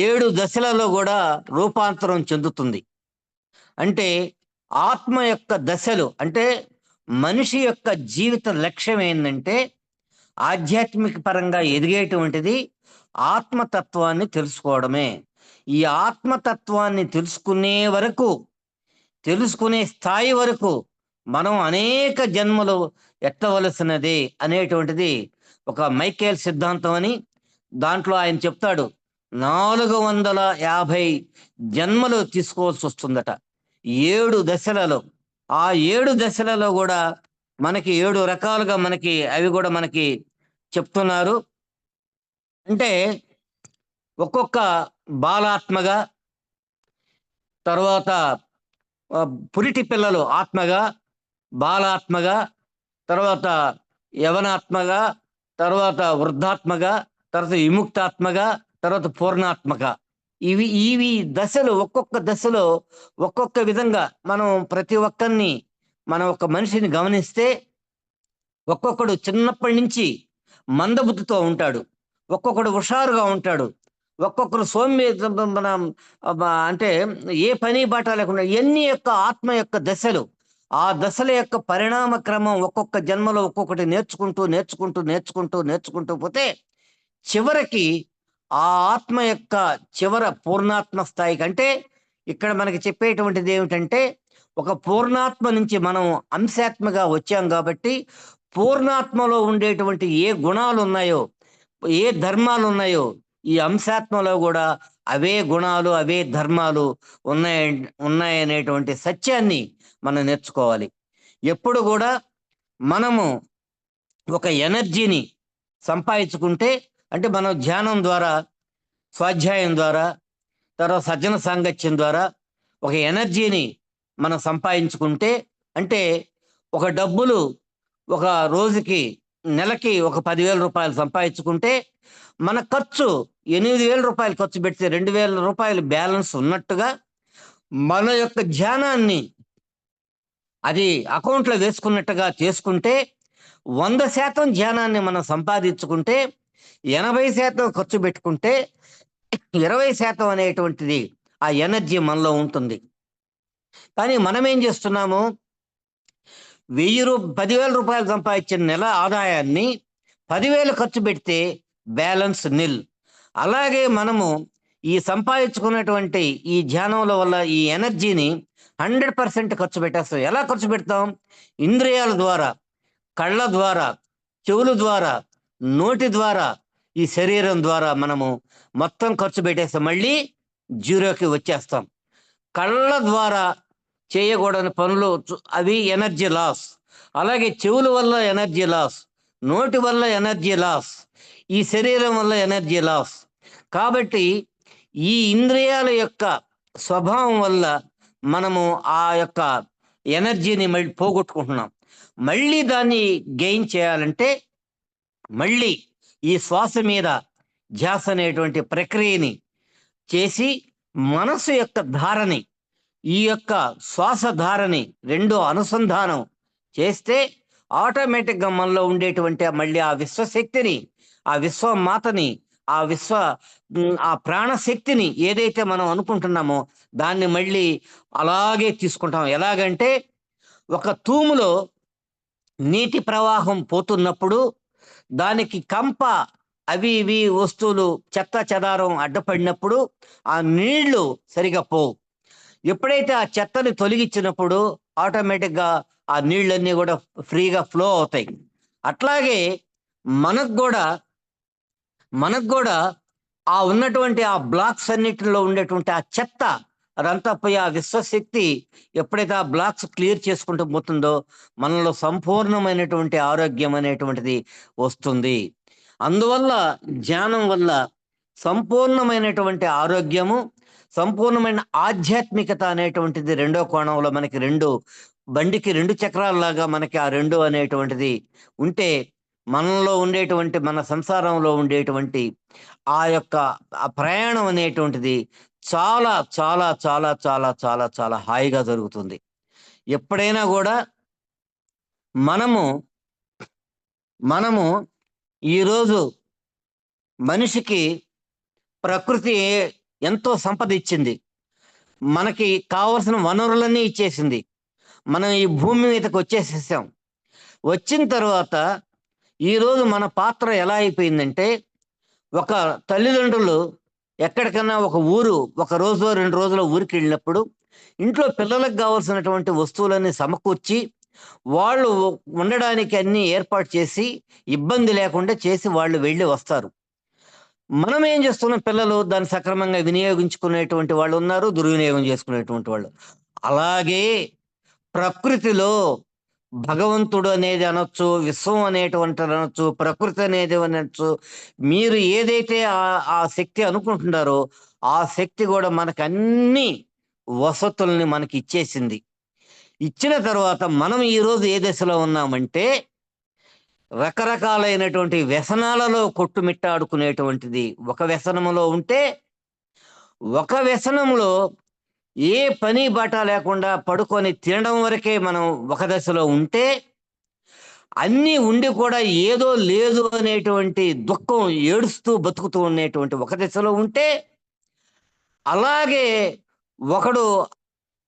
7 దశలలో గూడా రూపాంతరం చెందుతుంది. అంటే ఆత్మ యొక్క దశలు అంటే మనిషి యొక్క జీవిత లక్ష్యం ఏందంటే ఆధ్యాత్మిక పరంగా ఎదిగేటువంటిది ఆత్మతత్వాన్ని తెలుసుకోవడమే. ఈ ఆత్మతత్వాన్ని తెలుసుకునే స్థాయి వరకు మనం అనేక జన్మలు ఎత్తవలసినదే అనేటువంటిది ఒక మైకేల్ సిద్ధాంతం అని. దాంట్లో ఆయన చెప్తాడు 450 జన్మలు తీసుకోవాల్సి వస్తుందట 7 దశలలో. ఆ 7 దశలలో కూడా మనకి 7 రకాలుగా అవి కూడా మనకి చెప్తున్నారు. అంటే ఒక్కొక్క బాలాత్మగా, తర్వాత పురిటి పిల్లలు ఆత్మగా, బాలాత్మగా, తర్వాత యవనాత్మగా, తర్వాత వృద్ధాత్మగా, తర్వాత విముక్తాత్మగా, తర్వాత పూర్ణాత్మక. ఇవి ఇవి దశలు, ఒక్కొక్క దశలో ఒక్కొక్క విధంగా మనం ప్రతి ఒక్కరిని, మనం ఒక మనిషిని గమనిస్తే ఒక్కొక్కడు చిన్నప్పటి నుంచి మందబుద్ధితో ఉంటాడు. ఒక్కొక్కడు హుషారుగా ఉంటాడు. ఒక్కొక్కరు మన అంటే ఏ పని బాట లేకుండా ఎన్ని యొక్క ఆత్మ యొక్క దశలు, ఆ దశల యొక్క పరిణామ క్రమం ఒక్కొక్క జన్మలో ఒక్కొక్కటి నేర్చుకుంటూ, నేర్చుకుంటూ, నేర్చుకుంటూ, నేర్చుకుంటూ పోతే చివరికి ఆ ఆత్మ యొక్క చివర పూర్ణాత్మ స్థాయి కంటే ఇక్కడ మనకి చెప్పేటువంటిది ఏమిటంటే, ఒక పూర్ణాత్మ నుంచి మనం అంశాత్మగా వచ్చాం కాబట్టి పూర్ణాత్మలో ఉండేటువంటి ఏ గుణాలు ఉన్నాయో, ఏ ధర్మాలు ఉన్నాయో, ఈ అంశాత్మలో కూడా అవే గుణాలు, అవే ధర్మాలు ఉన్నాయి ఉన్నాయనేటువంటి సత్యాన్ని మనం నేర్చుకోవాలి. ఎప్పుడు కూడా మనము ఒక ఎనర్జీని సంపాదించుకుంటే, అంటే మనం ధ్యానం ద్వారా, స్వాధ్యాయం ద్వారా, తర్వాత సజ్జన సాంగత్యం ద్వారా ఒక ఎనర్జీని మనం సంపాదించుకుంటే, అంటే ఒక డబ్బులు ఒక రోజుకి, నెలకి ఒక 10,000 రూపాయలు సంపాదించుకుంటే మన ఖర్చు 8,000 రూపాయలు ఖర్చు పెడితే 2,000 రూపాయలు బ్యాలెన్స్ ఉన్నట్టుగా మన యొక్క ధ్యానాన్ని అది అకౌంట్లో వేసుకున్నట్టుగా చేసుకుంటే 100% ధ్యానాన్ని మనం సంపాదించుకుంటే 80% ఖర్చు పెట్టుకుంటే 20% అనేటువంటిది ఆ ఎనర్జీ మనలో ఉంటుంది. కానీ మనం ఏం చేస్తున్నాము, 10,000 రూపాయలు సంపాదించిన నెల ఆదాయాన్ని 10,000 ఖర్చు పెడితే బ్యాలెన్స్ నిల్. అలాగే మనము ఈ సంపాదించుకున్నటువంటి ఈ ధ్యానంలో వల్ల ఈ ఎనర్జీని 100% ఖర్చు పెట్టేస్తాం. ఎలా ఖర్చు పెడతాం? ఇంద్రియాల ద్వారా, కళ్ళ ద్వారా, చెవుల ద్వారా, నోటి ద్వారా, ఈ శరీరం ద్వారా మనము మొత్తం ఖర్చు పెట్టేస్తాం. మళ్ళీ జీరోకి వచ్చేస్తాం. కళ్ళ ద్వారా చేయకూడని పనులు అవి ఎనర్జీ లాస్. అలాగే చెవుల వల్ల ఎనర్జీ లాస్, నోటి వల్ల ఎనర్జీ లాస్, ఈ శరీరం వల్ల ఎనర్జీ లాస్. కాబట్టి ఈ ఇంద్రియాల యొక్క స్వభావం వల్ల మనము ఆ యొక్క ఎనర్జీని మళ్ళీ పోగొట్టుకుంటున్నాం. మళ్ళీ దాన్ని గెయిన్ చేయాలంటే మళ్ళీ ఈ శ్వాస మీద ధ్యాస అనేటువంటి ప్రక్రియని చేసి మనసు యొక్క ధారని, ఈ యొక్క శ్వాస ధారని రెండు అనుసంధానం చేస్తే ఆటోమేటిక్గా మనలో ఉండేటువంటి మళ్ళీ ఆ విశ్వశక్తిని, ఆ విశ్వమాతని, ఆ ప్రాణశక్తిని ఏదైతే మనం అనుకుంటున్నామో దాన్ని మళ్ళీ అలాగే తీసుకుంటాం. ఎలాగంటే ఒక తూములో నీటి ప్రవాహం పోతున్నప్పుడు దానికి కంప, అవి ఇవి వస్తువులు, చెత్త చెదారం అడ్డపడినప్పుడు ఆ నీళ్లు సరిగా పోవు. ఎప్పుడైతే ఆ చెత్తని తొలగించినప్పుడు ఆటోమేటిక్గా ఆ నీళ్ళన్నీ కూడా ఫ్రీగా ఫ్లో అవుతాయి. అట్లాగే మనకు కూడా ఆ ఉన్నటువంటి ఆ బ్లాక్స్ అన్నిటిలో ఉండేటువంటి ఆ చెత్త అదంతా పోయి ఆ విశ్వశక్తి ఎప్పుడైతే ఆ బ్లాక్స్ క్లియర్ చేసుకుంటూ పోతుందో మనలో సంపూర్ణమైనటువంటి ఆరోగ్యం అనేటువంటిది వస్తుంది. అందువల్ల ధ్యానం వల్ల సంపూర్ణమైనటువంటి ఆరోగ్యము, సంపూర్ణమైన ఆధ్యాత్మికత అనేటువంటిది రెండో కోణంలో మనకి బండికి 2 చక్రాల్లాగా మనకి ఆ 2 అనేటువంటిది ఉంటే మనలో ఉండేటువంటి, మన సంసారంలో ఉండేటువంటి ఆ యొక్క ఆ ప్రయాణం అనేటువంటిది చాలా చాలా చాలా చాలా చాలా చాలా హాయిగా జరుగుతుంది. ఎప్పుడైనా కూడా మనము ఈరోజు మనిషికి ప్రకృతి ఎంతో సంపద ఇచ్చింది. మనకి కావలసిన వనరులన్నీ ఇచ్చేసింది. మనం ఈ భూమి మీదకి వచ్చేసేసాం. వచ్చిన తర్వాత ఈరోజు మన పాత్ర ఎలా అయిపోయిందంటే, ఒక తల్లిదండ్రులు ఎక్కడికన్నా ఒక ఊరు, ఒక రోజు 2 రోజుల ఊరికి వెళ్ళినప్పుడు ఇంట్లో పిల్లలకు కావాల్సినటువంటి వస్తువులన్నీ సమకూర్చి వాళ్ళు ఉండడానికి అన్ని ఏర్పాటు చేసి ఇబ్బంది లేకుండా చేసి వాళ్ళు వెళ్ళి వస్తారు. మనం ఏం చేస్తున్నాం, పిల్లలు దాన్ని సక్రమంగా వినియోగించుకునేటువంటి వాళ్ళు ఉన్నారు, దుర్వినియోగం చేసుకునేటువంటి వాళ్ళు. అలాగే ప్రకృతిలో భగవంతుడు అనేది అనొచ్చు, విశ్వం అనేటువంటి అనొచ్చు, ప్రకృతి అనేది అనొచ్చు. మీరు ఏదైతే ఆ శక్తి అనుకుంటున్నారో ఆ శక్తి కూడా మనకు అన్ని వసతుల్ని మనకి ఇచ్చేసింది. ఇచ్చిన తర్వాత మనం ఈరోజు ఏ దశలో ఉన్నామంటే రకరకాలైనటువంటి వ్యసనాలలో కొట్టుమిట్టాడుకునేటువంటిది ఒక వ్యసనములో ఉంటే, ఒక వ్యసనంలో ఏ పని బాట లేకుండా పడుకొని తినడం వరకే మనం ఒక దశలో ఉంటే, అన్నీ ఉండి కూడా ఏదో లేదు అనేటువంటి దుఃఖం ఏడుస్తూ బతుకుతూ ఉండేటువంటి ఒక దశలో ఉంటే, అలాగే ఒకడు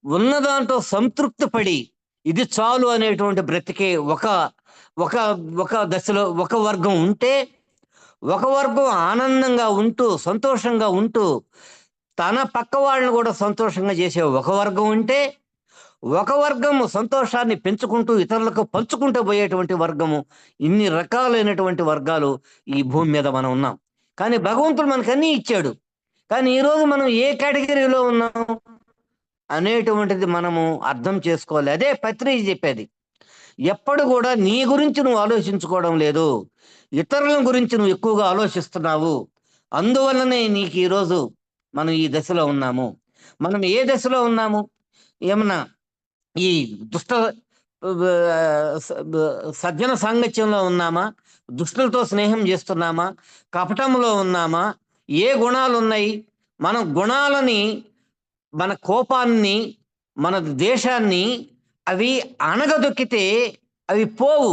ఉన్న దాంట్లో సంతృప్తి పడి ఇది చాలు అనేటువంటి బ్రతికే ఒక ఒక ఒక దశలో ఒక వర్గం ఉంటే, ఒక వర్గం ఆనందంగా ఉంటూ సంతోషంగా ఉంటూ తన పక్క వాళ్ళని కూడా సంతోషంగా చేసే ఒక వర్గం ఉంటే, ఒక వర్గము సంతోషాన్ని పెంచుకుంటూ ఇతరులకు పంచుకుంటూ పోయేటువంటి వర్గము. ఇన్ని రకాలైనటువంటి వర్గాలు ఈ భూమి మీద మనం ఉన్నాం. కానీ భగవంతుడు మనకన్నీ ఇచ్చాడు. కానీ ఈరోజు మనం ఏ కేటగిరీలో ఉన్నాం అనేటువంటిది మనము అర్థం చేసుకోవాలి. అదే పత్రిజీ చెప్పేది. ఎప్పుడు కూడా నీ గురించి నువ్వు ఆలోచించుకోవడం లేదు. ఇతరుల గురించి నువ్వు ఎక్కువగా ఆలోచిస్తున్నావు. అందువల్లనే నీకు ఈరోజు మనం ఈ దశలో ఉన్నాము. మనం ఏ దశలో ఉన్నాము? ఏమన్నా ఈ దుష్ట సజ్జన సాంగత్యంలో ఉన్నామా? దుష్టులతో స్నేహం చేస్తున్నామా? కపటంలో ఉన్నామా? ఏ గుణాలు ఉన్నాయి? మనం గుణాలని, మన కోపాన్ని, మన దేశాన్ని అవి అణగదొక్కితే అవి పోవు.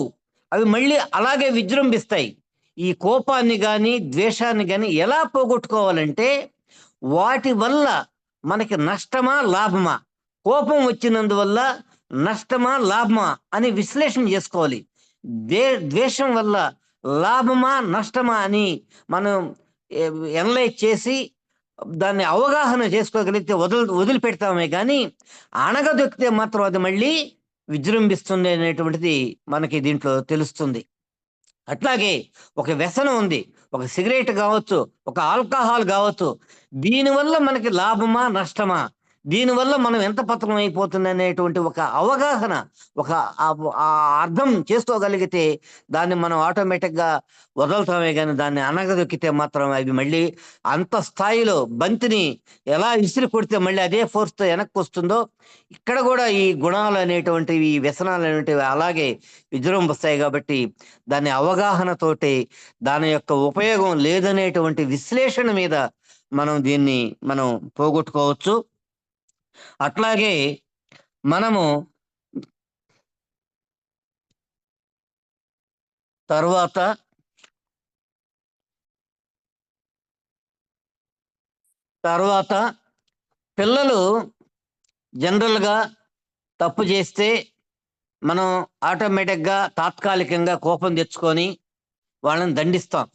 అవి మళ్ళీ అలాగే విజృంభిస్తాయి. ఈ కోపాన్ని గాని, ద్వేషాన్ని గాని ఎలా పోగొట్టుకోవాలంటే, వాటి వల్ల మనకి నష్టమా? లాభమా? కోపం వచ్చినందువల్ల నష్టమా? లాభమా? అని విశ్లేషణ చేసుకోవాలి. ద్వేషం వల్ల లాభమా? నష్టమా? అని మనం ఎనలైజ్ చేసి దాన్ని అవగాహన చేసుకోగలిగితే వదిలిపెడతామే కానీ, అణగదొక్కితే మాత్రం అది మళ్ళీ విజృంభిస్తుంది అనేటువంటిది మనకి దీంట్లో తెలుస్తుంది. అట్లాగే ఒక వ్యసనం ఉంది. ఒక సిగరెట్ కావచ్చు, ఒక ఆల్కహాల్ కావచ్చు. దీనివల్ల మనకి లాభమా? నష్టమా? దీనివల్ల మనం ఎంత పతనం అయిపోతుంది అనేటువంటి ఒక అవగాహన, ఒక అర్థం చేసుకోగలిగితే దాన్ని మనం ఆటోమేటిక్‌గా వదులుతామే గాని, దాన్ని అణగదొక్కితే మాత్రం అవి మళ్ళీ అంత స్థాయిలో బంతిని ఎలా ఇసిరి కొడితే మళ్ళీ అదే ఫోర్స్‌తో వెనక్కొస్తుందో, ఇక్కడ కూడా ఈ గుణాలు అనేటువంటివి, ఈ వ్యసనాలు అనేటివి అలాగే విజృంభిస్తాయి కాబట్టి, దాని అవగాహనతోటి దాని యొక్క ఉపయోగం లేదనేటువంటి విశ్లేషణ మీద మనం పోగొట్టుకోవచ్చు. అట్లాగే మనము తరువాత తర్వాత పిల్లలు జనరల్‌గా తప్పు చేస్తే మనం ఆటోమేటిక్‌గా తాత్కాలికంగా కోపం తెచ్చుకొని వాళ్ళని దండిస్తాం.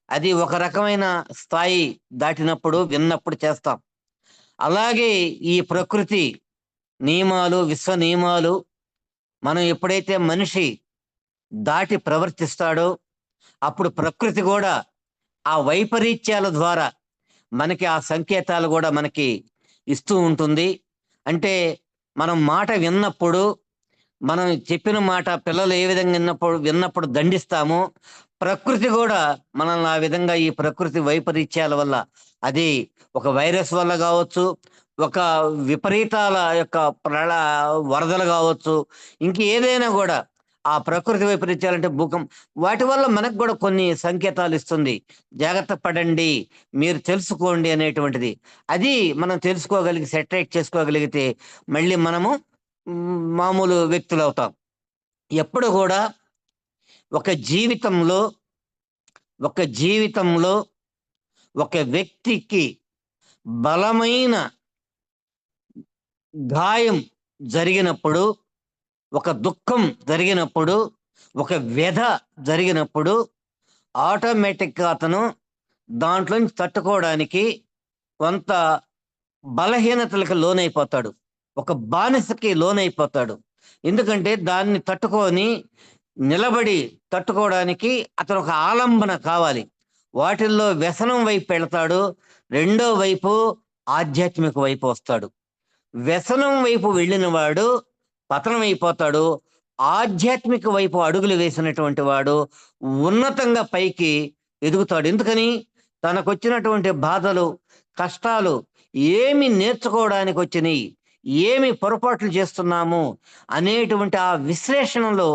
అది ఒక రకమైన స్థాయి దాటినప్పుడు, విన్నప్పుడు చేస్తాం. అలాగే ఈ ప్రకృతి నియమాలు, విశ్వ నియమాలు మనం ఎప్పుడైతే మనిషి దాటి ప్రవర్తిస్తాడో, అప్పుడు ప్రకృతి కూడా ఆ వైపరీత్యాల ద్వారా మనకి ఆ సంకేతాలు కూడా మనకి ఇస్తూ ఉంటుంది. అంటే మనం మాట విన్నప్పుడు, మనం చెప్పిన మాట పిల్లలు ఏ విధంగా విన్నప్పుడు దండిస్తామో, ప్రకృతి కూడా మనల్ని ఆ విధంగా ఈ ప్రకృతి వైపరీత్యాల వల్ల, అది ఒక వైరస్ వల్ల కావచ్చు, ఒక విపరీతాల యొక్క వరదలు కావచ్చు, ఏదైనా కూడా ఆ ప్రకృతి వైపరీత్యాలంటే వాటి వల్ల మనకు కూడా కొన్ని సంకేతాలు ఇస్తుంది. జాగ్రత్త పడండి, మీరు తెలుసుకోండి అనేటువంటిది. అది మనం తెలుసుకోగలిగి సెటరేట్ చేసుకోగలిగితే మళ్ళీ మనము మామూలు వ్యక్తులవుతాం. ఎప్పుడు కూడా ఒక జీవితంలో ఒక జీవితంలో ఒక వ్యక్తికి బలమైన గాయం జరిగినప్పుడు, ఒక దుఃఖం జరిగినప్పుడు, ఒక వ్యధ జరిగినప్పుడు ఆటోమేటిక్‌గా అతను దాంట్లోంచి తట్టుకోవడానికి కొంత బలహీనతలకు లోనైపోతాడు. ఒక బానిసకి లోనైపోతాడు. ఎందుకంటే దాన్ని తట్టుకొని నిలబడి తట్టుకోవడానికి అతను ఒక ఆలంబన కావాలి. వాటిల్లో వ్యసనం వైపు వెళతాడు. రెండో వైపు ఆధ్యాత్మిక వైపు వస్తాడు. వ్యసనం వైపు వెళ్ళిన వాడు పతనమైపోతాడు. ఆధ్యాత్మిక వైపు అడుగులు వేసినటువంటి వాడు ఉన్నతంగా పైకి ఎదుగుతాడు. ఎందుకని? తనకొచ్చినటువంటి బాధలు, కష్టాలు ఏమి నేర్చుకోవడానికి వచ్చినాయి, ఏమి పొరపాట్లు చేస్తున్నాము అనేటువంటి ఆ విశ్లేషణలో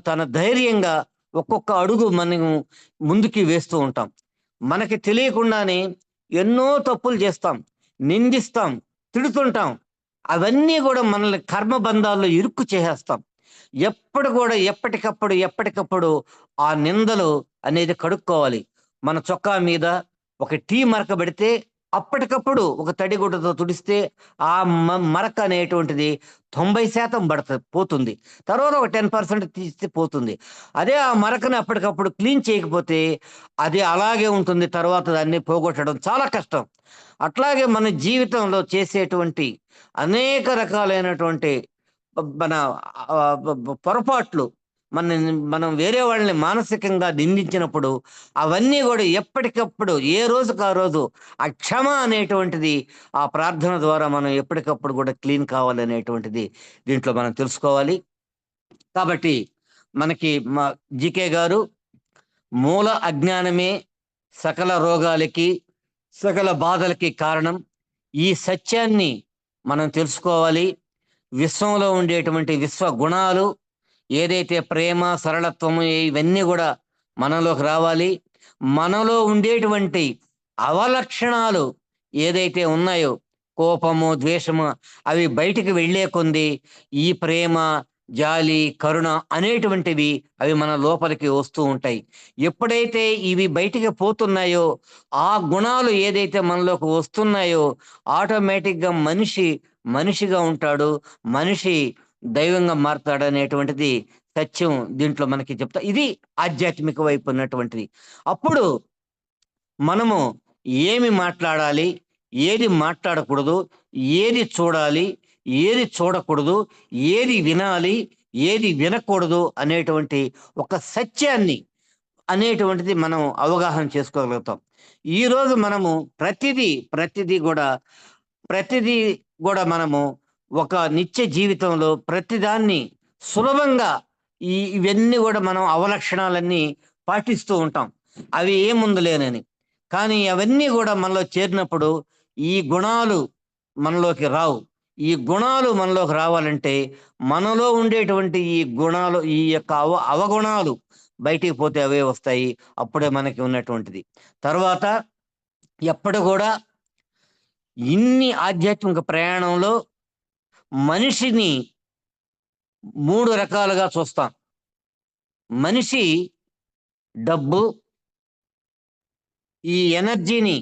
తన ధైర్యంగా ఒక్కొక్క అడుగు మనం ముందుకి వేస్తూ ఉంటాం. మనకి తెలియకుండానే ఎన్నో తప్పులు చేస్తాం, నిందిస్తాం, తిడుతుంటాం. అవన్నీ కూడా మనల్ని కర్మబంధాల్లో ఇరుక్కు చేసేస్తాం. ఎప్పటికప్పుడు ఆ నిందలు అనేది కడుక్కోవాలి. మన చొక్కా మీద ఒక టీ మరక పెడితే అప్పటికప్పుడు ఒక తడిగుడ్డతో తుడిస్తే ఆ మరక అనేటువంటిది 90% పోతుంది. తర్వాత ఒక 10% తీస్తే పోతుంది. అదే ఆ మరకని అప్పటికప్పుడు క్లీన్ చేయకపోతే అది అలాగే ఉంటుంది. తర్వాత దాన్ని పోగొట్టడం చాలా కష్టం. అట్లాగే మన జీవితంలో చేసేటువంటి అనేక రకాలైనటువంటి మన పొరపాట్లు మనం వేరే వాళ్ళని మానసికంగా నిందించినప్పుడు అవన్నీ కూడా ఎప్పటికప్పుడు ఏ రోజుకి ఆ రోజు ఆ క్షమ అనేటువంటిది ఆ ప్రార్థన ద్వారా మనం ఎప్పటికప్పుడు కూడా క్లీన్ కావాలనేటువంటిది దీంట్లో మనం తెలుసుకోవాలి. కాబట్టి మనకి మా జీకే గారు మూల అజ్ఞానమే సకల రోగాలకి, సకల బాధలకి కారణం. ఈ సత్యాన్ని మనం తెలుసుకోవాలి. విశ్వంలో ఉండేటువంటి విశ్వ గుణాలు ఏదైతే ప్రేమ, సరళత్వము ఇవన్నీ గూడా మనలోకి రావాలి. మనలో ఉండేటువంటి అవలక్షణాలు ఏదైతే ఉన్నాయో కోపము, ద్వేషము అవి బయటికి వెళ్ళే కొంది ఈ ప్రేమ, జాలి, కరుణ అనేటువంటివి అవి మన లోపలికి వస్తూ ఉంటాయి. ఎప్పుడైతే ఇవి బయటికి పోతున్నాయో, ఆ గుణాలు ఏదైతే మనలోకి వస్తున్నాయో ఆటోమేటిక్‌గా మనిషి మనిషిగా ఉంటాడు. మనిషి దైవంగా మారతాడనేటువంటిది సత్యం దీంట్లో మనకి చెప్తా. ఇది ఆధ్యాత్మిక వైపు ఉన్నటువంటిది. అప్పుడు మనము ఏమి మాట్లాడాలి? ఏది మాట్లాడకూడదు? ఏది చూడాలి? ఏది చూడకూడదు? ఏది వినాలి? ఏది వినకూడదు? అనేటువంటి ఒక సత్యాన్ని అనేటువంటిది మనం అవగాహన చేసుకోగలుగుతాం. ఈరోజు మనము ప్రతిదీ గూడా మనము ఒక నిత్య జీవితంలో ప్రతిదాన్ని సులభంగా ఇవన్నీ గూడా మనం అవలక్షణాలన్నీ పాటిస్తూ ఉంటాం. అవి ఏముందులేనని. కానీ అవన్నీ గూడా మనలో చేరినప్పుడు ఈ గుణాలు మనలోకి రావు. ఈ గుణాలు మనలోకి రావాలంటే మనలో ఉండేటువంటి ఈ గుణాలు ఈ యొక్క అవగుణాలు బయటికి పోతే అవే వస్తాయి. అప్పుడే మనకి ఉన్నటువంటిది. తర్వాత ఎప్పుడు గూడా ఇన్ని ఆధ్యాత్మిక ప్రయాణంలో మనిషిని 3 రకాలుగా చూస్తాం. మనిషి డబ్బు, ఈ ఎనర్జీని,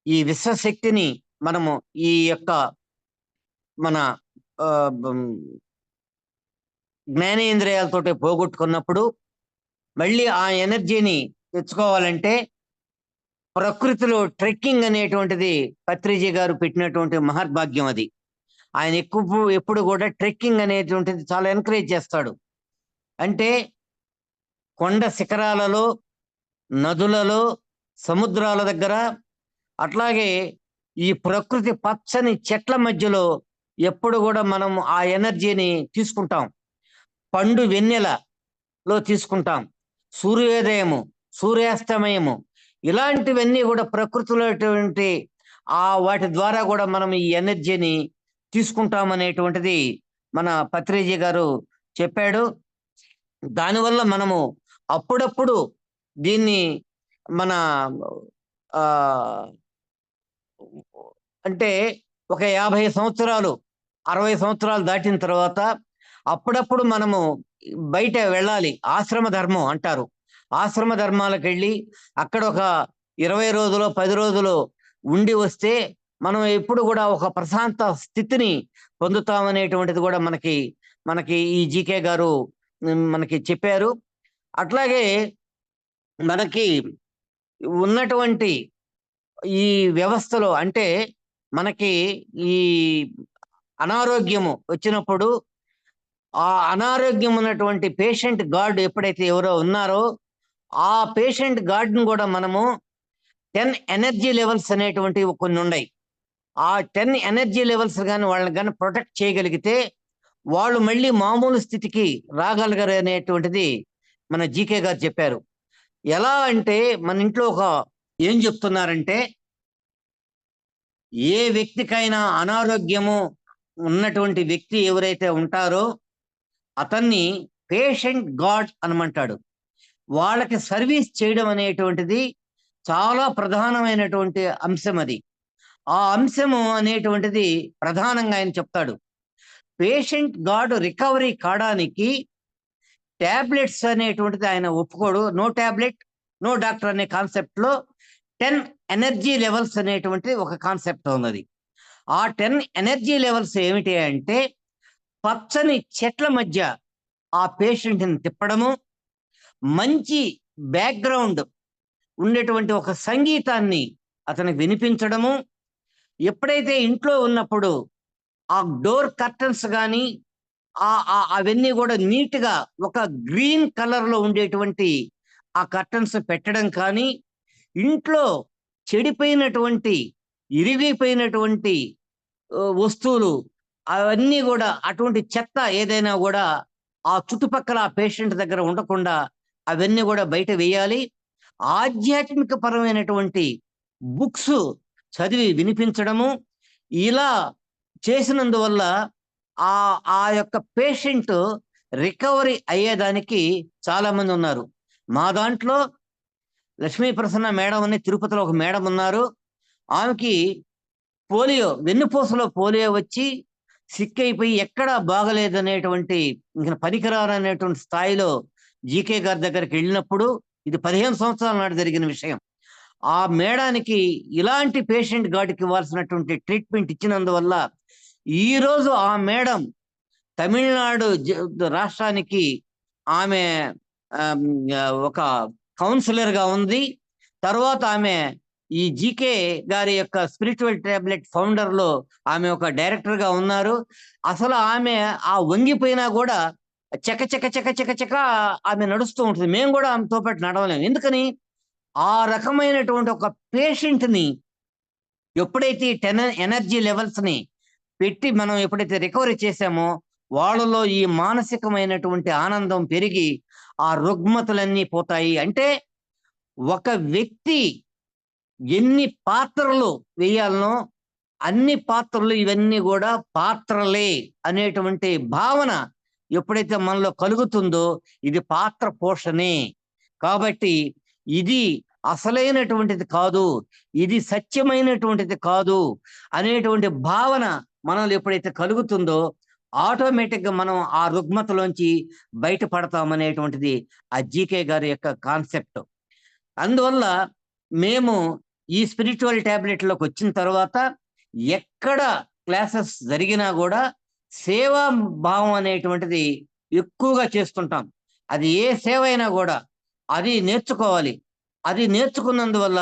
ఈ విశ్వశక్తిని మనము ఈ యొక్క మన ఆహ్, బ్ జ్ఞానేంద్రియాలతోటి పోగొట్టుకున్నప్పుడు, మళ్ళీ ఆ ఎనర్జీని తెచ్చుకోవాలంటే ప్రకృతిలో ట్రెక్కింగ్ అనేటువంటిది పత్రిజీ గారు పెట్టినటువంటి మహర్భాగ్యం అది. ఆయన ఎప్పుడు కూడా ట్రెక్కింగ్ అనేటువంటిది చాలా ఎంకరేజ్ చేస్తాడు. అంటే కొండ శిఖరాలలో, నదులలో, సముద్రాల దగ్గర అట్లాగే ఈ ప్రకృతి పచ్చని చెట్ల మధ్యలో ఎప్పుడు గూడా మనం ఆ ఎనర్జీని తీసుకుంటాం. పండు వెన్నెలలో తీసుకుంటాం. సూర్యోదయము, సూర్యాస్తమయము ఇలాంటివన్నీ గూడా ప్రకృతిలో అటువంటి వాటి ద్వారా గూడా మనం ఈ ఎనర్జీని తీసుకుంటామనేటువంటిది మన పత్రిజీ గారు చెప్పాడు. దానివల్ల మనము అప్పుడప్పుడు దీన్ని మన ఆహ్, అంటే ఒక 50 సంవత్సరాలు, 60 సంవత్సరాలు దాటిన తర్వాత అప్పుడప్పుడు మనము బయట వెళ్ళాలి. ఆశ్రమ ధర్మం అంటారు. ఆశ్రమ ధర్మాలకెళ్ళి అక్కడ ఒక 20 రోజులో, 10 రోజులో ఉండి వస్తే మనం ఎప్పుడు గూడా ఒక ప్రశాంత స్థితిని పొందుతామనేటువంటిది గూడా మనకి ఈ జీకే గారు మనకి చెప్పారు. అట్లాగే మనకి ఉన్నటువంటి ఈ వ్యవస్థలో అంటే మనకి ఈ అనారోగ్యము వచ్చినప్పుడు ఆ అనారోగ్యం ఉన్నటువంటి పేషెంట్ గార్డ్ ఎప్పుడైతే ఎవరో ఉన్నారో ఆ పేషెంట్ గార్డ్‌ని గూడా మనము 10 ఎనర్జీ లెవెల్స్ అనేటువంటివి కొన్నుండాయి. ఆ 10 ఎనర్జీ లెవెల్స్ గాని వాళ్ళని గాని ప్రొటెక్ట్ చేయగలిగితే వాళ్ళు మళ్ళీ మామూలు స్థితికి రాగలగరు అనేటువంటిది మన జీకే గారు చెప్పారు. ఎలా అంటే మన ఇంట్లో ఏం చెప్తున్నారంటే ఏ వ్యక్తికైనా అనారోగ్యము ఉన్నటువంటి వ్యక్తి ఎవరైతే ఉంటారో అతన్ని పేషెంట్ గాడ్ అనమంటాడు. వాళ్ళకి సర్వీస్ చేయడం అనేటువంటిది చాలా ప్రధానమైనటువంటి అంశం అది. ఆ అంశము అనేటువంటిది ప్రధానంగా ఆయన చెప్తాడు. పేషెంట్ రికవరీ కావడానికి టాబ్లెట్స్ అనేటువంటిది ఆయన ఒప్పుకోడు. నో టాబ్లెట్, నో డాక్టర్ అనే కాన్సెప్ట్‌లో 10 ఎనర్జీ లెవెల్స్ అనేటువంటి ఒక కాన్సెప్ట్ ఉన్నది. ఆ 10 ఎనర్జీ లెవెల్స్ ఏమిటి అంటే, పచ్చని చెట్ల మధ్య ఆ పేషెంట్‌ని తిప్పడము, మంచి బ్యాక్‌గ్రౌండ్ ఉండేటువంటి ఒక సంగీతాన్ని అతనికి వినిపించడము, ఎప్పుడైతే ఇంట్లో ఉన్నప్పుడు ఆ డోర్ కర్టెన్స్ గాని, అవన్నీ గూడా నీట్‌గా ఒక గ్రీన్ కలర్‌లో ఉండేటువంటి ఆ కర్టెన్స్ పెట్టడం కానీ, ఇంట్లో చెడిపోయినటువంటి, ఇరిగిపోయినటువంటి వస్తువులు అవన్నీ గూడా అటువంటి చెత్త ఏదైనా గూడా ఆ చుట్టుపక్కల ఆ పేషెంట్ దగ్గర ఉండకుండా అవన్నీ గూడా బయట వేయాలి. ఆధ్యాత్మిక పరమైనటువంటి బుక్స్ చదివి వినిపించడము, ఇలా చేసినందువల్ల ఆ యొక్క పేషెంట్ రికవరీ అయ్యేదానికి చాలామంది ఉన్నారు. మా దాంట్లో లక్ష్మీ ప్రసన్న మేడం అని తిరుపతిలో ఒక మేడం ఉన్నారు. ఆమెకి వెన్నుపూసలో పోలియో వచ్చి సిక్ అయిపోయి ఎక్కడా బాగలేదనేటువంటి ఇంక పనికిరారనేటువంటి స్థాయిలో జీకే గారి దగ్గరికెళ్ళినప్పుడు, ఇది 15 సంవత్సరాల నాడు జరిగిన విషయం. ఆ మేడానికి ఇలాంటి పేషెంట్ గార్డ్‌కి ఇవ్వాల్సినటువంటి ట్రీట్మెంట్ ఇచ్చినందువల్ల, ఈరోజు ఆ మేడం తమిళనాడు రాష్ట్రానికి ఆమె ఒక కౌన్సిలర్‌గా ఉంది. తర్వాత ఆమె ఈ జీకే గారి యొక్క స్పిరిచ్యువల్ టాబ్లెట్ ఫౌండర్‌లో ఆమె ఒక డైరెక్టర్‌గా ఉన్నారు. అసలు ఆమె వంగిపోయినా గూడా చక చక చక చక చక ఆమె నడుస్తూ ఉంటుంది. మేము గూడా ఆమెతో పాటు నడవలేము. ఎందుకని? ఆ రకమైనటువంటి ఒక పేషెంట్‌ని ఎప్పుడైతే ఈ 10 ఎనర్జీ లెవెల్స్‌ని పెట్టి మనం ఎప్పుడైతే రికవరీ చేశామో, వాళ్ళలో ఈ మానసికమైనటువంటి ఆనందం పెరిగి, ఆ రుగ్మతలన్నీ పోతాయి. అంటే ఒక వ్యక్తి ఎన్ని పాత్రలు వేయాలనో, అన్ని పాత్రలు ఇవన్నీ గూడా పాత్రలే అనేటువంటి భావన ఎప్పుడైతే మనలో కలుగుతుందో, ఇది పాత్ర పోషణే. కాబట్టి ఇది అసలైనటువంటిది కాదు, ఇది సత్యమైనటువంటిది కాదు అనేటువంటి భావన మనలో ఎప్పుడైతే కలుగుతుందో, ఆటోమేటిక్‌గా మనం ఆ రుగ్మతలోంచి బయటపడతామనేటువంటిది ఆ జీకే గారి యొక్క కాన్సెప్ట్. అందువల్ల మేము ఈ స్పిరిచ్యువల్ టాబ్లెట్‌లోకొచ్చిన తర్వాత ఎక్కడ క్లాసెస్ జరిగినా గూడా సేవా భావం అనేటువంటిది ఎక్కువగా చేస్తుంటాం. అది ఏ సేవ అయినా గూడా అది నేర్చుకోవాలి. అది నేర్చుకున్నందువల్ల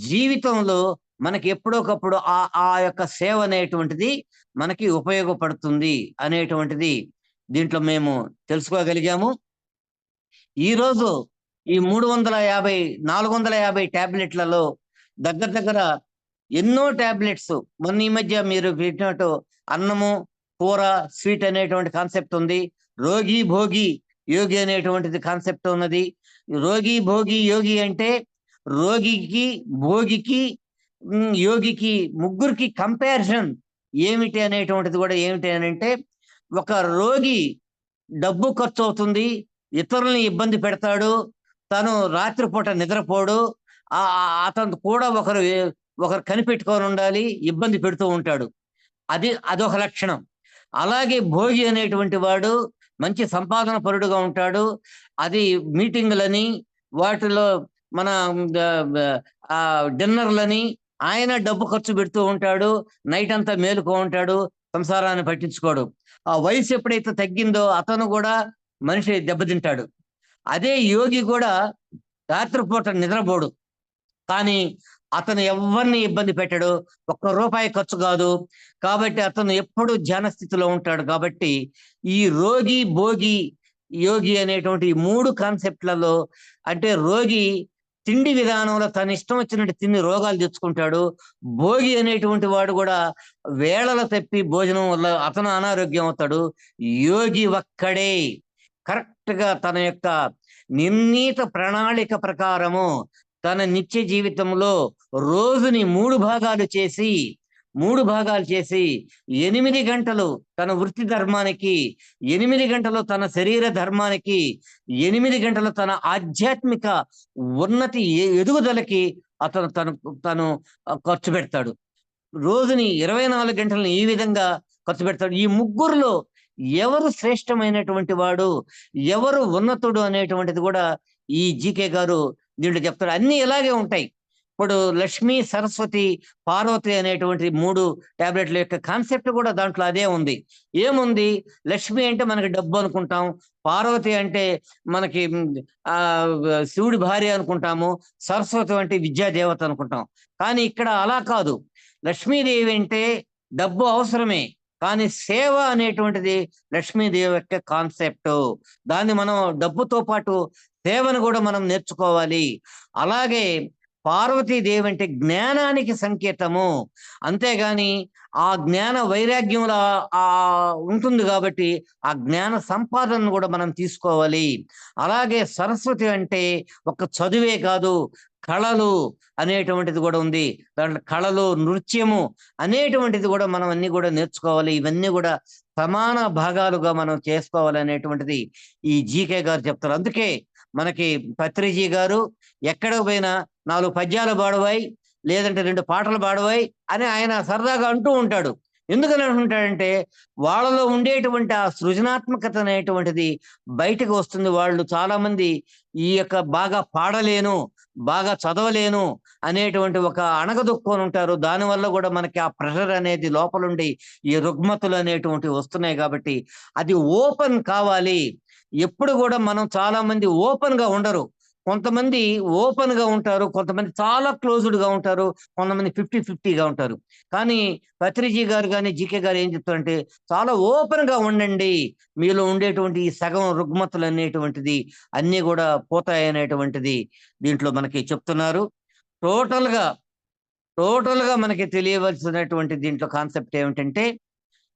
జీవితంలో మనకి ఎప్పుడోకప్పుడు ఆ యొక్క సేవ అనేటువంటిది మనకి ఉపయోగపడుతుంది అనేటువంటిది దీంట్లో మేము తెలుసుకోగలిగాము. ఈరోజు ఈ 350, 450 టాబ్లెట్లలో దగ్గర దగ్గర ఎన్నో టాబ్లెట్స్ మొన్న ఈ మధ్య మీరు పెట్టినట్టు అన్నము, కూర, స్వీట్ అనేటువంటి కాన్సెప్ట్ ఉంది. రోగి, భోగి, యోగి అనేటువంటిది కాన్సెప్ట్ ఉన్నది. రోగి, భోగి, యోగి అంటే రోగికి, భోగికి, యోగికి ముగ్గురికి కంపారిజన్ ఏమిటి అనేటువంటిది కూడా ఏమిటి అనంటే, ఒక రోగి డబ్బు ఖర్చవుతుంది, ఇతరులని ఇబ్బంది పెడతాడు, తను రాత్రిపూట నిద్రపోడు, అతను కూడా ఒకరు కనిపెట్టుకొనుండాలి, ఇబ్బంది పెడుతూ ఉంటాడు. అదొక లక్షణం. అలాగే భోగి అనేటువంటి వాడు మంచి సంపాదన పరుడుగా ఉంటాడు. అది మీటింగులని, వాటిలో మన డిన్నర్‌లని ఆయన డబ్బు ఖర్చు పెడుతూ ఉంటాడు. నైటంతా మేలుకో ఉంటాడు. సంసారాన్ని పట్టించుకోడు. ఆ వయసు ఎప్పుడైతే తగ్గిందో అతను గూడా మనిషి దెబ్బతింటాడు. అదే యోగి గూడా రాత్రిపూట నిద్రపోడు. కానీ అతను ఎవ్వరిని ఇబ్బంది పెట్టడు. ఒక్క రూపాయి ఖర్చు కాదు. కాబట్టి అతను ఎప్పుడూ ధ్యాన స్థితిలో ఉంటాడు. కాబట్టి ఈ రోగి, భోగి, యోగి అనేటువంటి ఈ 3 కాన్సెప్ట్‌లలో అంటే రోగి తిండి విధానంలో తన ఇష్టం వచ్చినట్టు తిని రోగాలు తెచ్చుకుంటాడు. భోగి అనేటువంటి వాడు గూడా వేళలు తప్పి భోజనం వల్ల అతను అనారోగ్యం అవుతాడు. యోగి ఒక్కడే కరెక్ట్‌గా తన యొక్క నిర్ణీత ప్రణాళిక ప్రకారము తన నిత్య జీవితంలో రోజుని 3 భాగాలు చేసి, 3 భాగాలు చేసి 8 గంటలు తన వృత్తి ధర్మానికి, 8 గంటలు తన శరీర ధర్మానికి, 8 గంటలు తన ఆధ్యాత్మిక ఉన్నతి ఎదుగుదలకి తను ఖర్చు పెడతాడు. రోజుని 24 గంటలను ఈ విధంగా ఖర్చు పెడతాడు. ఈ ముగ్గురులో ఎవరు శ్రేష్టమైనటువంటి వాడు, ఎవరు ఉన్నతుడు అనేటువంటిది కూడా ఈ జీకే గారు దీంట్లో చెప్తాడు. అన్ని ఇలాగే ఉంటాయి. ఇప్పుడు లక్ష్మి, సరస్వతి, పార్వతి అనేటువంటి 3 టాబ్లెట్ల యొక్క కాన్సెప్ట్ కూడా దాంట్లో అదే ఉంది. ఏముంది? లక్ష్మి అంటే మనకి డబ్బు అనుకుంటాం, పార్వతి అంటే మనకి ఆ శివుడి భార్య అనుకుంటాము, సరస్వతి అంటే విద్యాదేవత అనుకుంటాం. కానీ ఇక్కడ అలా కాదు. లక్ష్మీదేవి అంటే డబ్బు అవసరమే, కానీ సేవ అనేటువంటిది లక్ష్మీదేవి యొక్క కాన్సెప్ట్. దాన్ని మనం డబ్బుతో పాటు సేవను కూడా మనం నేర్చుకోవాలి. అలాగే పార్వతీదేవి అంటే జ్ఞానానికి సంకేతము, అంతేగాని ఆ జ్ఞాన వైరాగ్యంలో ఉంటుంది కాబట్టి ఆ జ్ఞాన సంపాదనను కూడా మనం తీసుకోవాలి. అలాగే సరస్వతి అంటే ఒక చదువే కాదు, కళలు అనేటువంటిది కూడా ఉంది. దాంట్లో కళలు, నృత్యము అనేటువంటిది కూడా మనం అన్ని కూడా నేర్చుకోవాలి. ఇవన్నీ కూడా సమాన భాగాలుగా మనం చేసుకోవాలి అనేటువంటిది ఈ జీకే గారు చెప్తారు. అందుకే మనకి పత్రిజీ గారు ఎక్కడికి పోయినా 4 పద్యాలు పాడవాయి, లేదంటే 2 పాటలు పాడవాయి అని ఆయన సరదాగా అంటూ ఉంటాడు. ఎందుకని అంటుంటాడంటే వాళ్ళలో ఉండేటువంటి ఆ సృజనాత్మకత అనేటువంటిది బయటకు వస్తుంది. వాళ్ళు చాలా మంది ఈ యొక్క బాగా పాడలేను, బాగా చదవలేను అనేటువంటి ఒక అణగదొక్కుని ఉంటారు. దానివల్ల కూడా మనకి ఆ ప్రెషర్ అనేది లోపలుండి ఈ రుగ్మతులు అనేటువంటివి వస్తున్నాయి. కాబట్టి అది ఓపెన్ కావాలి. ఎప్పుడు కూడా మనం చాలా మంది ఓపెన్ గా ఉండరు. కొంతమంది ఓపెన్ గా ఉంటారు, కొంతమంది చాలా క్లోజ్డ్ గా ఉంటారు, కొంతమంది 50-50గా ఉంటారు. కానీ పత్రిజీ గారు కానీ జీకే గారు ఏం చెప్తారంటే చాలా ఓపెన్ గా ఉండండి, మీలో ఉండేటువంటి ఈ సగం రుగ్మతులు అనేటువంటిది అన్ని కూడా పోతాయి అనేటువంటిది దీంట్లో మనకి చెప్తున్నారు. టోటల్ గా టోటల్ గా మనకి తెలియవలసినటువంటి దీంట్లో కాన్సెప్ట్ ఏమిటంటే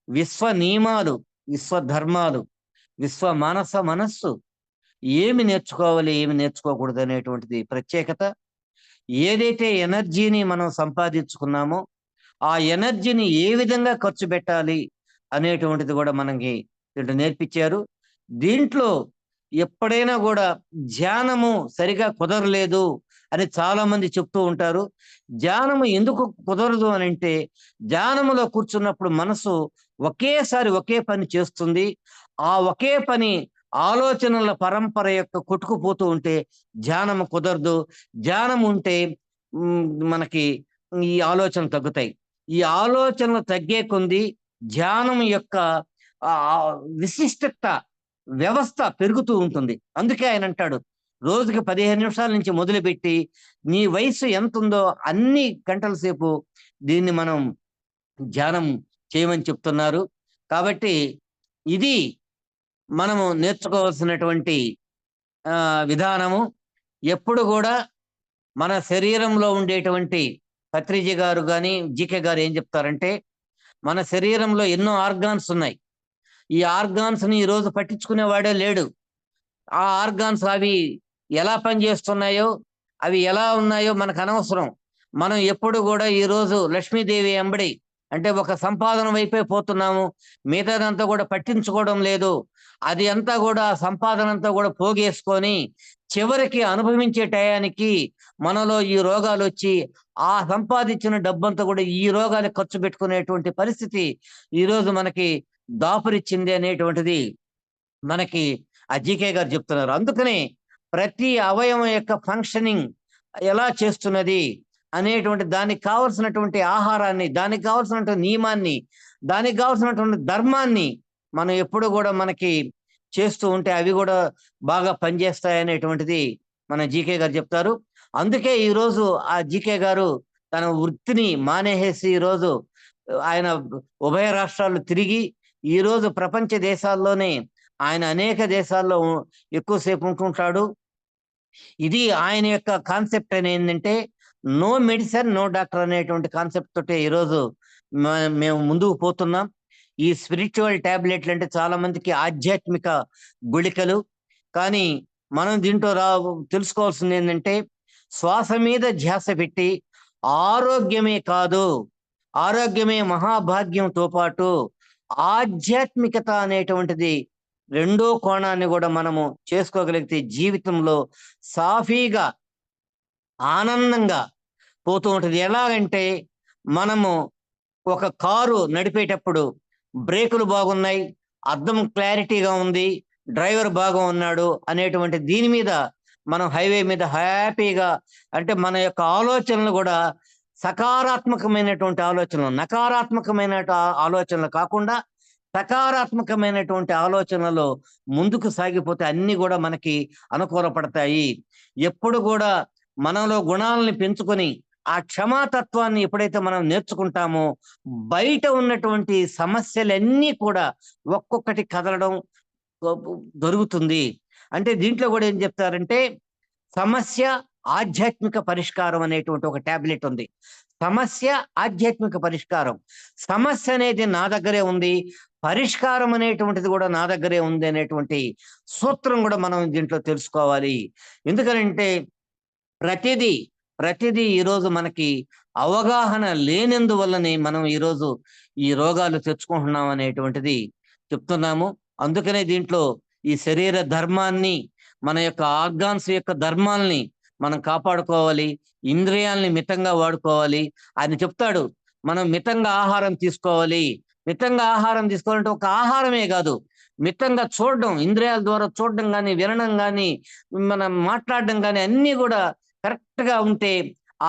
విశ్వ నియమాలు, విశ్వ ధర్మాలు, విశ్వ మానస మనస్సు, ఏమి నేర్చుకోవాలి, ఏమి నేర్చుకోకూడదు అనేటువంటిది ప్రత్యేకత. ఏదైతే ఎనర్జీని మనం సంపాదించుకున్నామో ఆ ఎనర్జీని ఏ విధంగా ఖర్చు పెట్టాలి అనేటువంటిది కూడా మనకి దీంట్లో నేర్పించారు. దీంట్లో ఎప్పుడైనా కూడా ధ్యానము సరిగా కుదరలేదు అని చాలా మంది చెప్తూ ఉంటారు. ధ్యానము ఎందుకు కుదరదు అని అంటే ధ్యానములో కూర్చున్నప్పుడు మనసు ఒకేసారి ఒకే పని చేస్తుంది. ఆ ఒకే పని ఆలోచనల పరంపర యొక్క కొట్టుకుపోతూ ఉంటే ధ్యానము కుదరదు. ధ్యానం ఉంటే మనకి ఈ ఆలోచనలు తగ్గుతాయి. ఈ ఆలోచనలు తగ్గే కొంది ధ్యానం యొక్క విశిష్టత వ్యవస్థ పెరుగుతూ ఉంటుంది. అందుకే ఆయన అంటాడు రోజుకి 15 నిమిషాల నుంచి మొదలుపెట్టి నీ వయసు ఎంత ఉందో అన్ని గంటల సేపు దీన్ని మనం ధ్యానం చేయమని చెప్తున్నారు. కాబట్టి ఇది మనము నేర్చుకోవాల్సినటువంటి విధానము. ఎప్పుడు కూడా మన శరీరంలో ఉండేటువంటి పత్రిజీ గారు కానీ జీకే గారు ఏం చెప్తారంటే మన శరీరంలో ఎన్నో ఆర్గాన్స్ ఉన్నాయి. ఈ ఆర్గాన్స్ ని ఈరోజు పట్టించుకునేవాడే లేడు. ఆ ఆర్గాన్స్ అవి ఎలా పనిచేస్తున్నాయో, అవి ఎలా ఉన్నాయో మనకు అనవసరం. మనం ఎప్పుడు కూడా ఈరోజు లక్ష్మీదేవి ఎంబడి అంటే ఒక సంపాదన వైపే పోతున్నాము, మిగతాదంతా కూడా పట్టించుకోవడం లేదు. అది అంతా కూడా సంపాదన అంతా కూడా పోగేసుకొని చివరికి అనుభవించే టయానికి మనలో ఈ రోగాలు వచ్చి ఆ సంపాదించిన డబ్బంతా కూడా ఈ రోగాలకు ఖర్చు పెట్టుకునేటువంటి పరిస్థితి ఈరోజు మనకి దాపురిచ్చింది అనేటువంటిది మనకి ఆ జీకే గారు చెప్తున్నారు. అందుకనే ప్రతి అవయవం యొక్క ఫంక్షనింగ్ ఎలా చేస్తున్నది అనేటువంటి దానికి కావలసినటువంటి ఆహారాన్ని, దానికి కావలసినటువంటి నియమాన్ని, దానికి కావలసినటువంటి ధర్మాన్ని మనం ఎప్పుడు కూడా మనకి చేస్తూ ఉంటే అవి కూడా బాగా పనిచేస్తాయి అనేటువంటిది మన జీకే గారు చెప్తారు. అందుకే ఈరోజు ఆ జీకే గారు తన వృత్తిని మానేసి ఈరోజు ఆయన ఉభయ రాష్ట్రాలు తిరిగి ఈరోజు ప్రపంచ దేశాల్లోనే ఆయన అనేక దేశాల్లో ఎక్కువసేపు ఉంటుంటాడు. ఇది ఆయన యొక్క కాన్సెప్ట్ అని ఏంటంటే నో మెడిసిన్ నో డాక్టర్ అనేటువంటి కాన్సెప్ట్ తోటే ఈరోజు మేము ముందుకు పోతున్నాం. ఈ స్పిరిచువల్ టాబ్లెట్లు అంటే చాలా మందికి ఆధ్యాత్మిక గుళికలు. కానీ మనం దీంట్లో తెలుసుకోవాల్సింది ఏంటంటే శ్వాస మీద ధ్యాస పెట్టి ఆరోగ్యమే కాదు ఆరోగ్యమే మహాభాగ్యంతో పాటు ఆధ్యాత్మికత అనేటువంటిది రెండో కోణాన్ని కూడా మనము చేసుకోగలిగితే జీవితంలో సాఫీగా ఆనందంగా పోతూ ఉంటుంది. ఎలాగంటే మనము ఒక కారు నడిపేటప్పుడు బ్రేకులు బాగున్నాయి, అద్దం క్లారిటీగా ఉంది, డ్రైవర్ బాగా ఉన్నాడు అనేటువంటి దీని మీద మనం హైవే మీద హ్యాపీగా, అంటే మన యొక్క ఆలోచనలు కూడా సకారాత్మకమైనటువంటి ఆలోచనలు, నకారాత్మకమైన ఆలోచనలు కాకుండా సకారాత్మకమైనటువంటి ఆలోచనలు ముందుకు సాగిపోతే అన్ని కూడా మనకి అనుకూలపడతాయి. ఎప్పుడు కూడా మనలో గుణాలని పెంచుకొని ఆ క్షమాతత్వాన్ని ఎప్పుడైతే మనం నేర్చుకుంటామో బయట ఉన్నటువంటి సమస్యలన్నీ కూడా ఒక్కొక్కటి కదలడం దొరుకుతుంది. అంటే దీంట్లో కూడా ఏం చెప్తారంటే సమస్య ఆధ్యాత్మిక పరిష్కారం అనేటువంటి ఒక టాబ్లెట్ ఉంది. సమస్య ఆధ్యాత్మిక పరిష్కారం. సమస్య అనేది నా దగ్గరే ఉంది, పరిష్కారం అనేటువంటిది కూడా నా దగ్గరే ఉంది అనేటువంటి సూత్రం కూడా మనం దీంట్లో తెలుసుకోవాలి. ఎందుకనంటే ప్రతిదీ ప్రతిదీ ఈరోజు మనకి అవగాహన లేనందువల్లనే మనం ఈరోజు ఈ రోగాలు తెచ్చుకుంటున్నాం అనేటువంటిది చెప్తున్నాము. అందుకనే దీంట్లో ఈ శరీర ధర్మాన్ని, మన యొక్క ఆర్గాన్స్ యొక్క ధర్మాల్ని మనం కాపాడుకోవాలి. ఇంద్రియాల్ని మితంగా వాడుకోవాలి. ఆయన చెప్తాడు మనం మితంగా ఆహారం తీసుకోవాలి. మితంగా ఆహారం తీసుకోవాలంటే ఒక ఆహారమే కాదు, మితంగా చూడడం, ఇంద్రియాల ద్వారా చూడడం కానీ, వినడం కానీ, మనం మాట్లాడడం కానీ అన్నీ కూడా కరెక్ట్ గా ఉంటే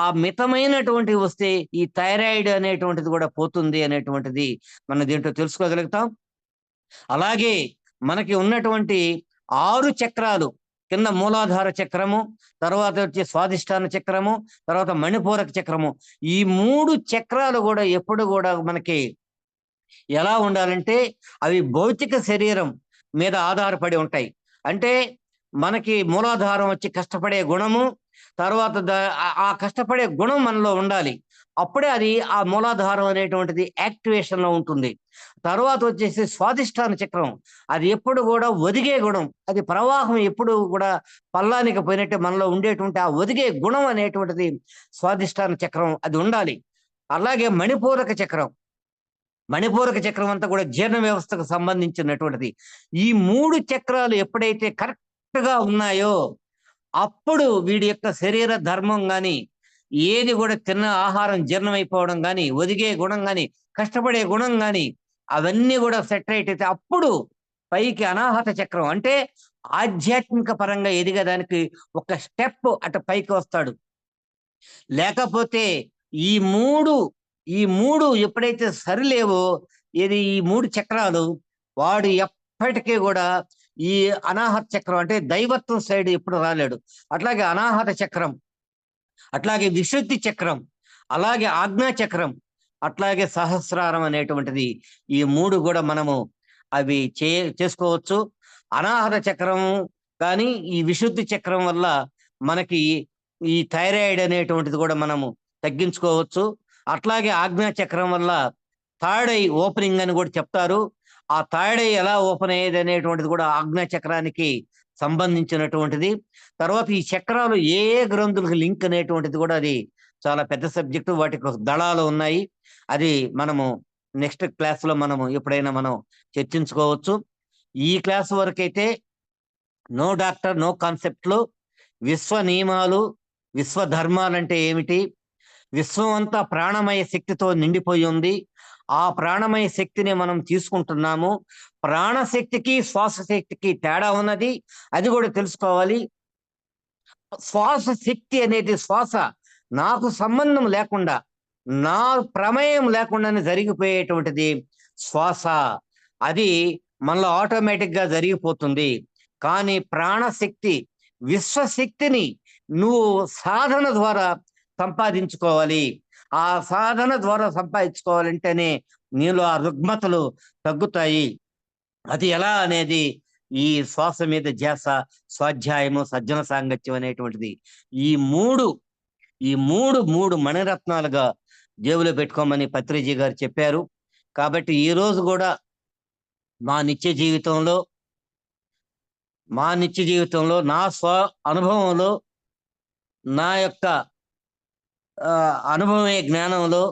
ఆ మితమైనటువంటివి వస్తే ఈ థైరాయిడ్ అనేటువంటిది కూడా పోతుంది అనేటువంటిది మనం దీంట్లో తెలుసుకోగలుగుతాం. అలాగే మనకి ఉన్నటువంటి 6 చక్రాలు, కింద మూలాధార చక్రము, తర్వాత వచ్చి స్వాదిష్టాన చక్రము, తర్వాత మణిపూరక చక్రము, ఈ 3 చక్రాలు కూడా ఎప్పుడు కూడా మనకి ఎలా ఉండాలంటే అవి భౌతిక శరీరం మీద ఆధారపడి ఉంటాయి. అంటే మనకి మూలాధారం వచ్చి కష్టపడే గుణము, తర్వాత ఆ కష్టపడే గుణం మనలో ఉండాలి. అప్పుడే అది ఆ మూలాధారం అనేటువంటిది యాక్టివేషన్ లో ఉంటుంది. తర్వాత వచ్చేసి స్వాదిష్టాన చక్రం, అది ఎప్పుడు కూడా ఒదిగే గుణం, అది ప్రవాహం ఎప్పుడు కూడా పల్లానికి పోయినట్టే మనలో ఉండేటువంటి ఆ ఒదిగే గుణం అనేటువంటిది స్వాదిష్టాన చక్రం అది ఉండాలి. అలాగే మణిపూరక చక్రం, మణిపూరక చక్రం అంతా కూడా జీర్ణ వ్యవస్థకు సంబంధించినటువంటిది. ఈ 3 చక్రాలు ఎప్పుడైతే కరెక్ట్ గా ఉన్నాయో అప్పుడు వీడి యొక్క శరీర ధర్మం గాని, ఏది కూడా తిన్న ఆహారం జీర్ణమైపోవడం గాని, ఒదిగే గుణం గాని, కష్టపడే గుణం గాని అవన్నీ కూడా సెట్ రైట్ అయితే అప్పుడు పైకి అనాహత చక్రం, అంటే ఆధ్యాత్మిక పరంగా ఎదిగేదానికి ఒక స్టెప్ అటు పైకి వస్తాడు. లేకపోతే ఈ మూడు ఈ మూడు ఎప్పుడైతే సరిలేవో, ఇది ఈ 3 చక్రాలు, వాడు ఎప్పటికీ కూడా ఈ అనాహత చక్రం అంటే దైవత్వం సైడ్ ఎప్పుడు రాలేడు. అట్లాగే అనాహత చక్రం, అట్లాగే విశుద్ధి చక్రం, అలాగే ఆజ్ఞా చక్రం, అట్లాగే సహస్రారం అనేటువంటిది, ఈ 3 కూడా మనము అవి చేసుకోవచ్చు. అనాహత చక్రం కానీ ఈ విశుద్ధి చక్రం వల్ల మనకి ఈ థైరాయిడ్ అనేటువంటిది కూడా మనము తగ్గించుకోవచ్చు. అట్లాగే ఆజ్ఞా చక్రం వల్ల థర్డ్ ఐ ఓపెనింగ్ అని కూడా చెప్తారు. ఆ థర్డ్ ఐ ఎలా ఓపెన్ అయ్యేది అనేటువంటిది కూడా ఆజ్ఞా చక్రానికి సంబంధించినటువంటిది. తర్వాత ఈ చక్రాలు ఏ ఏ గ్రంథులకు లింక్ అనేటువంటిది కూడా అది చాలా పెద్ద సబ్జెక్టు, వాటికి దళాలు ఉన్నాయి. అది మనము నెక్స్ట్ క్లాస్ లో మనము ఎప్పుడైనా మనం చర్చించుకోవచ్చు. ఈ క్లాస్ వరకైతే నో డాక్టర్ నో కాన్సెప్ట్లు, విశ్వ నియమాలు, విశ్వ ధర్మాలు అంటే ఏమిటి, విశ్వం అంతా ప్రాణమయ శక్తితో నిండిపోయి ఉంది, ఆ ప్రాణమయ శక్తిని మనం తీసుకుంటున్నాము. ప్రాణశక్తికి శ్వాస శక్తికి తేడా ఉన్నది, అది కూడా తెలుసుకోవాలి. శ్వాస శక్తి అనేది శ్వాస నాకు సంబంధం లేకుండా, నా ప్రమేయం లేకుండానే జరిగిపోయేటువంటిది శ్వాస. అది మనలో ఆటోమేటిక్ గా జరిగిపోతుంది. కానీ ప్రాణశక్తి, విశ్వశక్తిని నువ్వు సాధన ద్వారా సంపాదించుకోవాలి. ఆ సాధన ద్వారా సంపాదించుకోవాలంటేనే నీలో ఆ రుగ్మతలు తగ్గుతాయి. అది ఎలా అనేది ఈ శ్వాస మీద ధ్యాస, స్వాధ్యాయము, సజ్జన సాంగత్యం అనేటువంటిది, ఈ మూడు ఈ మూడు మూడు మణిరత్నాలుగా జేబులో పెట్టుకోమని పత్రిజీ గారు చెప్పారు. కాబట్టి ఈ రోజు కూడా మా నిత్య జీవితంలో నా స్వ అనుభవంలో, నా యొక్క అనుభవమే జ్ఞానంలో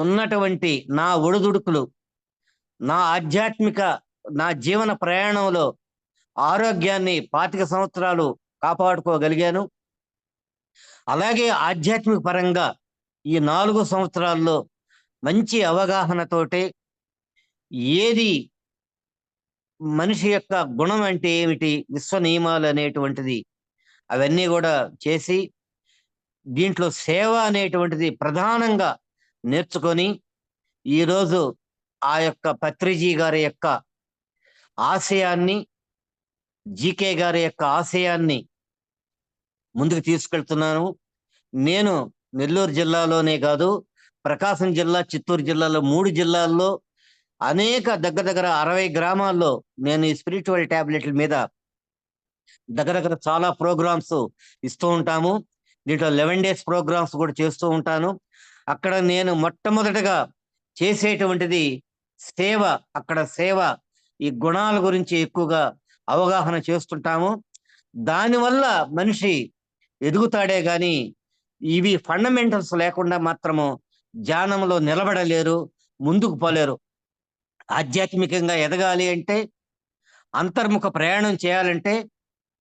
ఉన్నటువంటి నా ఒడిదుడుకులు, నా ఆధ్యాత్మిక, నా జీవన ప్రయాణంలో ఆరోగ్యాన్ని 25 సంవత్సరాలు కాపాడుకోగలిగాను. అలాగే ఆధ్యాత్మిక పరంగా ఈ 4 సంవత్సరాల్లో మంచి అవగాహనతోటి ఏది మనిషి యొక్క గుణం అంటే ఏమిటి, విశ్వ నియమాలు అనేటువంటిది అవన్నీ కూడా చేసి దీంట్లో సేవ అనేటువంటిది ప్రధానంగా నేర్చుకొని ఈరోజు ఆ యొక్క పత్రిజీ గారి యొక్క ఆశయాన్ని, జీకే గారి యొక్క ఆశయాన్ని ముందుకు తీసుకెళ్తున్నాను. నేను నెల్లూరు జిల్లాలోనే కాదు, ప్రకాశం జిల్లా, చిత్తూరు జిల్లాలో 3 జిల్లాల్లో అనేక దగ్గర 60 గ్రామాల్లో నేను ఈ స్పిరిచువల్ టాబ్లెట్ల మీద దగ్గర చాలా ప్రోగ్రామ్స్ ఇస్తూ ఉంటాము. దీంట్లో 11 డేస్ ప్రోగ్రామ్స్ కూడా చేస్తూ ఉంటాను. అక్కడ నేను మొట్టమొదటగా చేసేటువంటిది సేవ. అక్కడ సేవ, ఈ గుణాల గురించి ఎక్కువగా అవగాహన చేస్తుంటాము. దానివల్ల మనిషి ఎదుగుతాడే గాని ఇవి ఫండమెంటల్స్ లేకుండా మాత్రము ధ్యానంలో నిలబడలేరు, ముందుకు పోలేరు. ఆధ్యాత్మికంగా ఎదగాలి అంటే, అంతర్ముఖ ప్రయాణం చేయాలంటే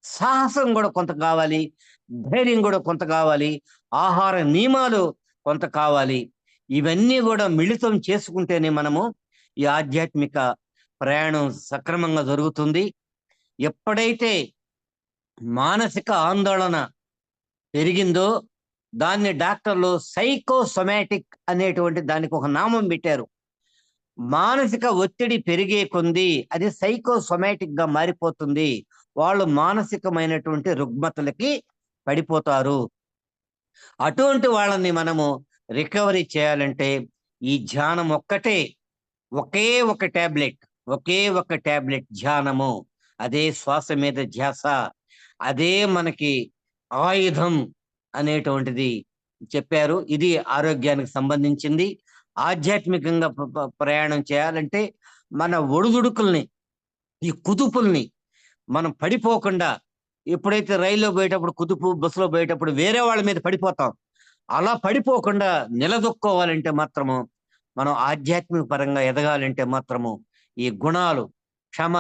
సాహసం కూడా కొంత కావాలి, ధైర్యం కూడా కొంత కావాలి, ఆహార నియమాలు కొంత కావాలి. ఇవన్నీ కూడా మిళితం చేసుకుంటేనే మనము ఈ ఆధ్యాత్మిక ప్రయాణం సక్రమంగా జరుగుతుంది. ఎప్పుడైతే మానసిక ఆందోళన పెరిగిందో దాన్ని డాక్టర్లు సైకోసొమాటిక్ అనేటువంటి దానికి ఒక నామం పెట్టారు. మానసిక ఒత్తిడి పెరిగే కొంది అది సైకోసొమాటిక్ గా మారిపోతుంది. వాళ్ళు మానసికమైనటువంటి రుగ్మతలకి పడిపోతారు. అటువంటి వాళ్ళని మనము రికవరీ చేయాలంటే ఈ ధ్యానం ఒక్కటే, ఒకే ఒక టాబ్లెట్ ధ్యానము. అదే శ్వాస మీద ధ్యాస, అదే మనకి ఆయుధం అనేటువంటిది చెప్పారు. ఇది ఆరోగ్యానికి సంబంధించింది. ఆధ్యాత్మికంగా ప్రయాణం చేయాలంటే మన ఒడిదుడుకుల్ని, ఈ కుదుపుల్ని మనం పడిపోకుండా, ఎప్పుడైతే రైల్లో పోయేటప్పుడు కుదుపు, బస్సులో పోయేటప్పుడు వేరే వాళ్ళ మీద పడిపోతాం, అలా పడిపోకుండా నిలదొక్కోవాలంటే మాత్రము, మనం ఆధ్యాత్మిక పరంగా ఎదగాలంటే మాత్రము ఈ గుణాలు, క్షమ,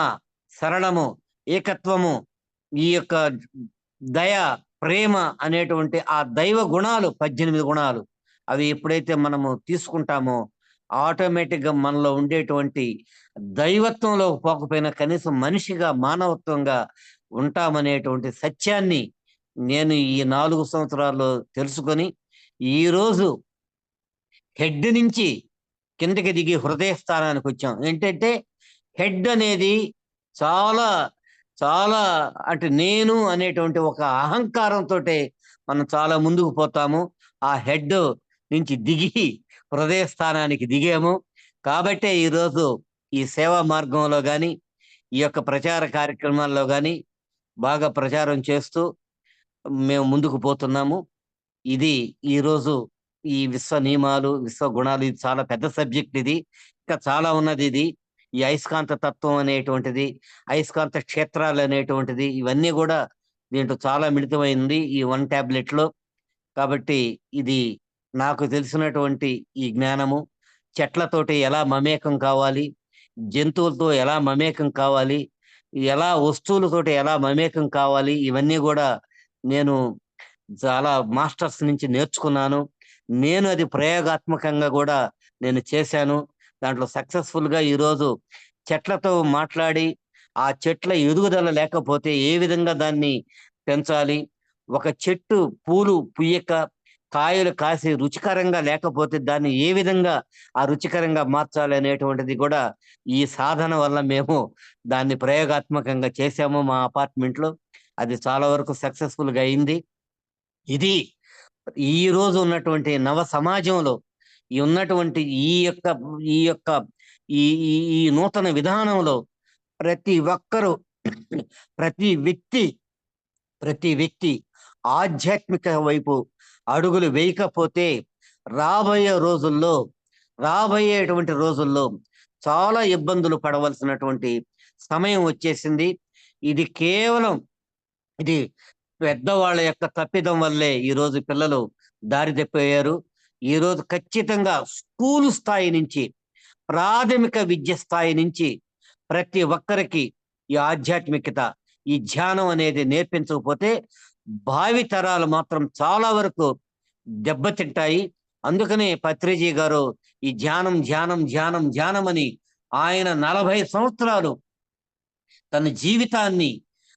సరళము, ఏకత్వము, ఈ యొక్క దయ, ప్రేమ అనేటువంటి ఆ దైవ గుణాలు 18 గుణాలు అవి ఎప్పుడైతే మనము తీసుకుంటామో ఆటోమేటిక్ గా మనలో ఉండేటువంటి దైవత్వంలో పోకపోయినా కనీసం మనిషిగా, మానవత్వంగా ఉంటామనేటువంటి సత్యాన్ని నేను ఈ 4 సంవత్సరాల్లో తెలుసుకొని ఈరోజు హెడ్ నుంచి కిందకి దిగి హృదయ స్థానానికి వచ్చాం. ఏంటంటే హెడ్ అనేది చాలా చాలా అంటే నేను అనేటువంటి ఒక అహంకారంతో మనం చాలా ముందుకు పోతాము. ఆ హెడ్ నుంచి దిగి హృదయ స్థానానికి దిగాము. కాబట్టే ఈరోజు ఈ సేవా మార్గంలో కానీ, ఈ యొక్క ప్రచార కార్యక్రమాల్లో కానీ బాగా ప్రచారం చేస్తూ మేము ముందుకు పోతున్నాము. ఇది ఈరోజు ఈ విశ్వ నియమాలు, విశ్వ గుణాలు, ఇది చాలా పెద్ద సబ్జెక్ట్. ఇది ఇంకా చాలా ఉన్నది. ఇది ఈ అయస్కాంత తత్వం అనేటువంటిది, అయస్కాంత క్షేత్రాలు అనేటువంటిది, ఇవన్నీ కూడా దీంట్లో చాలా మిళితమైంది ఈ 1 టాబ్లెట్ లో. కాబట్టి ఇది నాకు తెలిసినటువంటి ఈ జ్ఞానము. చెట్లతోటి ఎలా మమేకం కావాలి, జంతువులతో ఎలా మమేకం కావాలి, ఎలా వస్తువులతోటి ఎలా మమేకం కావాలి, ఇవన్నీ కూడా నేను చాలా మాస్టర్స్ నుంచి నేర్చుకున్నాను. నేను అది ప్రయోగాత్మకంగా కూడా నేను చేశాను. దాంట్లో సక్సెస్ఫుల్ గా ఈరోజు చెట్లతో మాట్లాడి ఆ చెట్ల ఎదుగుదల లేకపోతే ఏ విధంగా దాన్ని పెంచాలి, ఒక చెట్టు పూలు పుయ్యక కాయలు కాసి రుచికరంగా లేకపోతే దాన్ని ఏ విధంగా ఆ రుచికరంగా మార్చాలి అనేటువంటిది కూడా ఈ సాధన వల్ల మేము దాన్ని ప్రయోగాత్మకంగా చేశాము మా అపార్ట్మెంట్ లో. అది చాలా వరకు సక్సెస్ఫుల్ గా అయింది. ఇది ఈ రోజు ఉన్నటువంటి నవ సమాజంలో ఈ ఉన్నటువంటి ఈ యొక్క ఈ ఈ ఈ నూతన విధానంలో ప్రతి ఒక్కరూ, ప్రతి వ్యక్తి ఆధ్యాత్మిక వైపు అడుగులు వేయకపోతే రాబోయేటువంటి రోజుల్లో చాలా ఇబ్బందులు పడవలసినటువంటి సమయం వచ్చేసింది. ఇది కేవలం ఇది పెద్దవాళ్ళ యొక్క తప్పిదం వల్లే ఈరోజు పిల్లలు దారి తప్పిపోయారు. ఈరోజు ఖచ్చితంగా స్కూలు స్థాయి నుంచి, ప్రాథమిక విద్య స్థాయి నుంచి ప్రతి ఒక్కరికి ఈ ఆధ్యాత్మికత, ఈ ధ్యానం అనేది నేర్పించకపోతే భావి తరాలు మాత్రం చాలా వరకు దెబ్బతింటాయి. అందుకనే పత్రిజీ గారు ఈ ధ్యానం, ధ్యానం, ధ్యానం, ధ్యానం అని ఆయన 40 సంవత్సరాలు తన జీవితాన్ని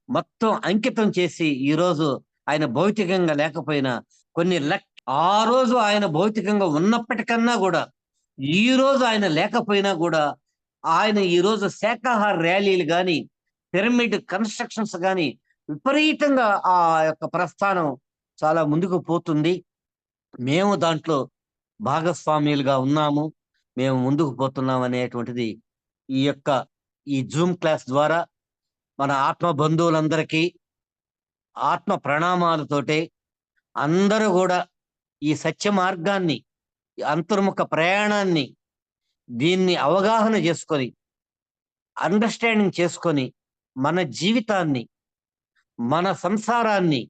మొత్తం అంకితం చేసి ఈరోజు ఆయన భౌతికంగా లేకపోయినా కొన్ని ఆ రోజు ఆయన భౌతికంగా ఉన్నప్పటికన్నా కూడా ఈ రోజు ఆయన లేకపోయినా కూడా ఆయన ఈ రోజు శాకాహార ర్యాలీలు కానీ పిరమిడ్ కన్స్ట్రక్షన్స్ కానీ విపరీతంగా ఆ యొక్క ప్రస్థానం చాలా ముందుకు పోతుంది. మేము దాంట్లో భాగస్వామ్యులుగా ఉన్నాము. మేము ముందుకు పోతున్నాం అనేటువంటిది ఈ యొక్క ఈ జూమ్ క్లాస్ ద్వారా మన ఆత్మ బంధువులందరికీ ఆత్మ ప్రణామాలతోటే అందరూ కూడా ఈ సత్య మార్గాన్ని, ఈ అంతర్ముఖ ప్రయాణాన్ని దీన్ని అవగాహన చేసుకొని, అండర్‌స్టాండింగ్ చేసుకొని, మన జీవితాన్ని, మన సంసారాన్ని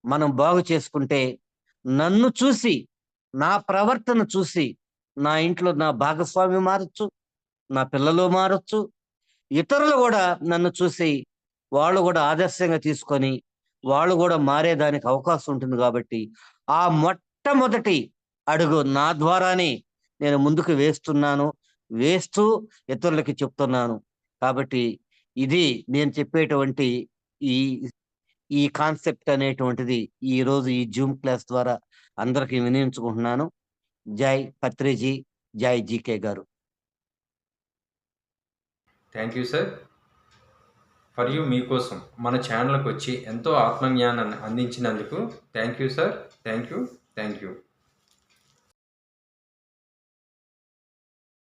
మనం బాగు చేసుకుంటే, నన్ను చూసి, నా ప్రవర్తన చూసి, నా ఇంట్లో నా భాగస్వామి మారొచ్చు, నా పిల్లలు మారొచ్చు. ఇతరులు గూడా నన్ను చూసి, వాళ్ళు గూడా ఆదర్శంగా తీసుకొని, వాళ్ళు గూడా మారేదానికి అవకాశం ఉంటుంది గాబట్టి, ఆ మొట్టమొదటి అడుగు నా ద్వారానే నేను ముందుకు వేస్తున్నాను. వేస్తూ ఇతరులకి చెప్తున్నాను. కాబట్టి ఇది నేను చెప్పేటువంటి ఈ ఈ కాన్సెప్ట్ అనేటువంటిది ఈరోజు ఈ జూమ్ క్లాస్ ద్వారా అందరికి వినియోగించుకుంటున్నాను. జై పత్రిజీ, జై జీకే గారు. Thank you sir. For you మీకోసం మన ఛానల్కి వచ్చి ఎంతో ఆత్మజ్ఞానాన్ని అందించినందుకు thank you sir. Thank you.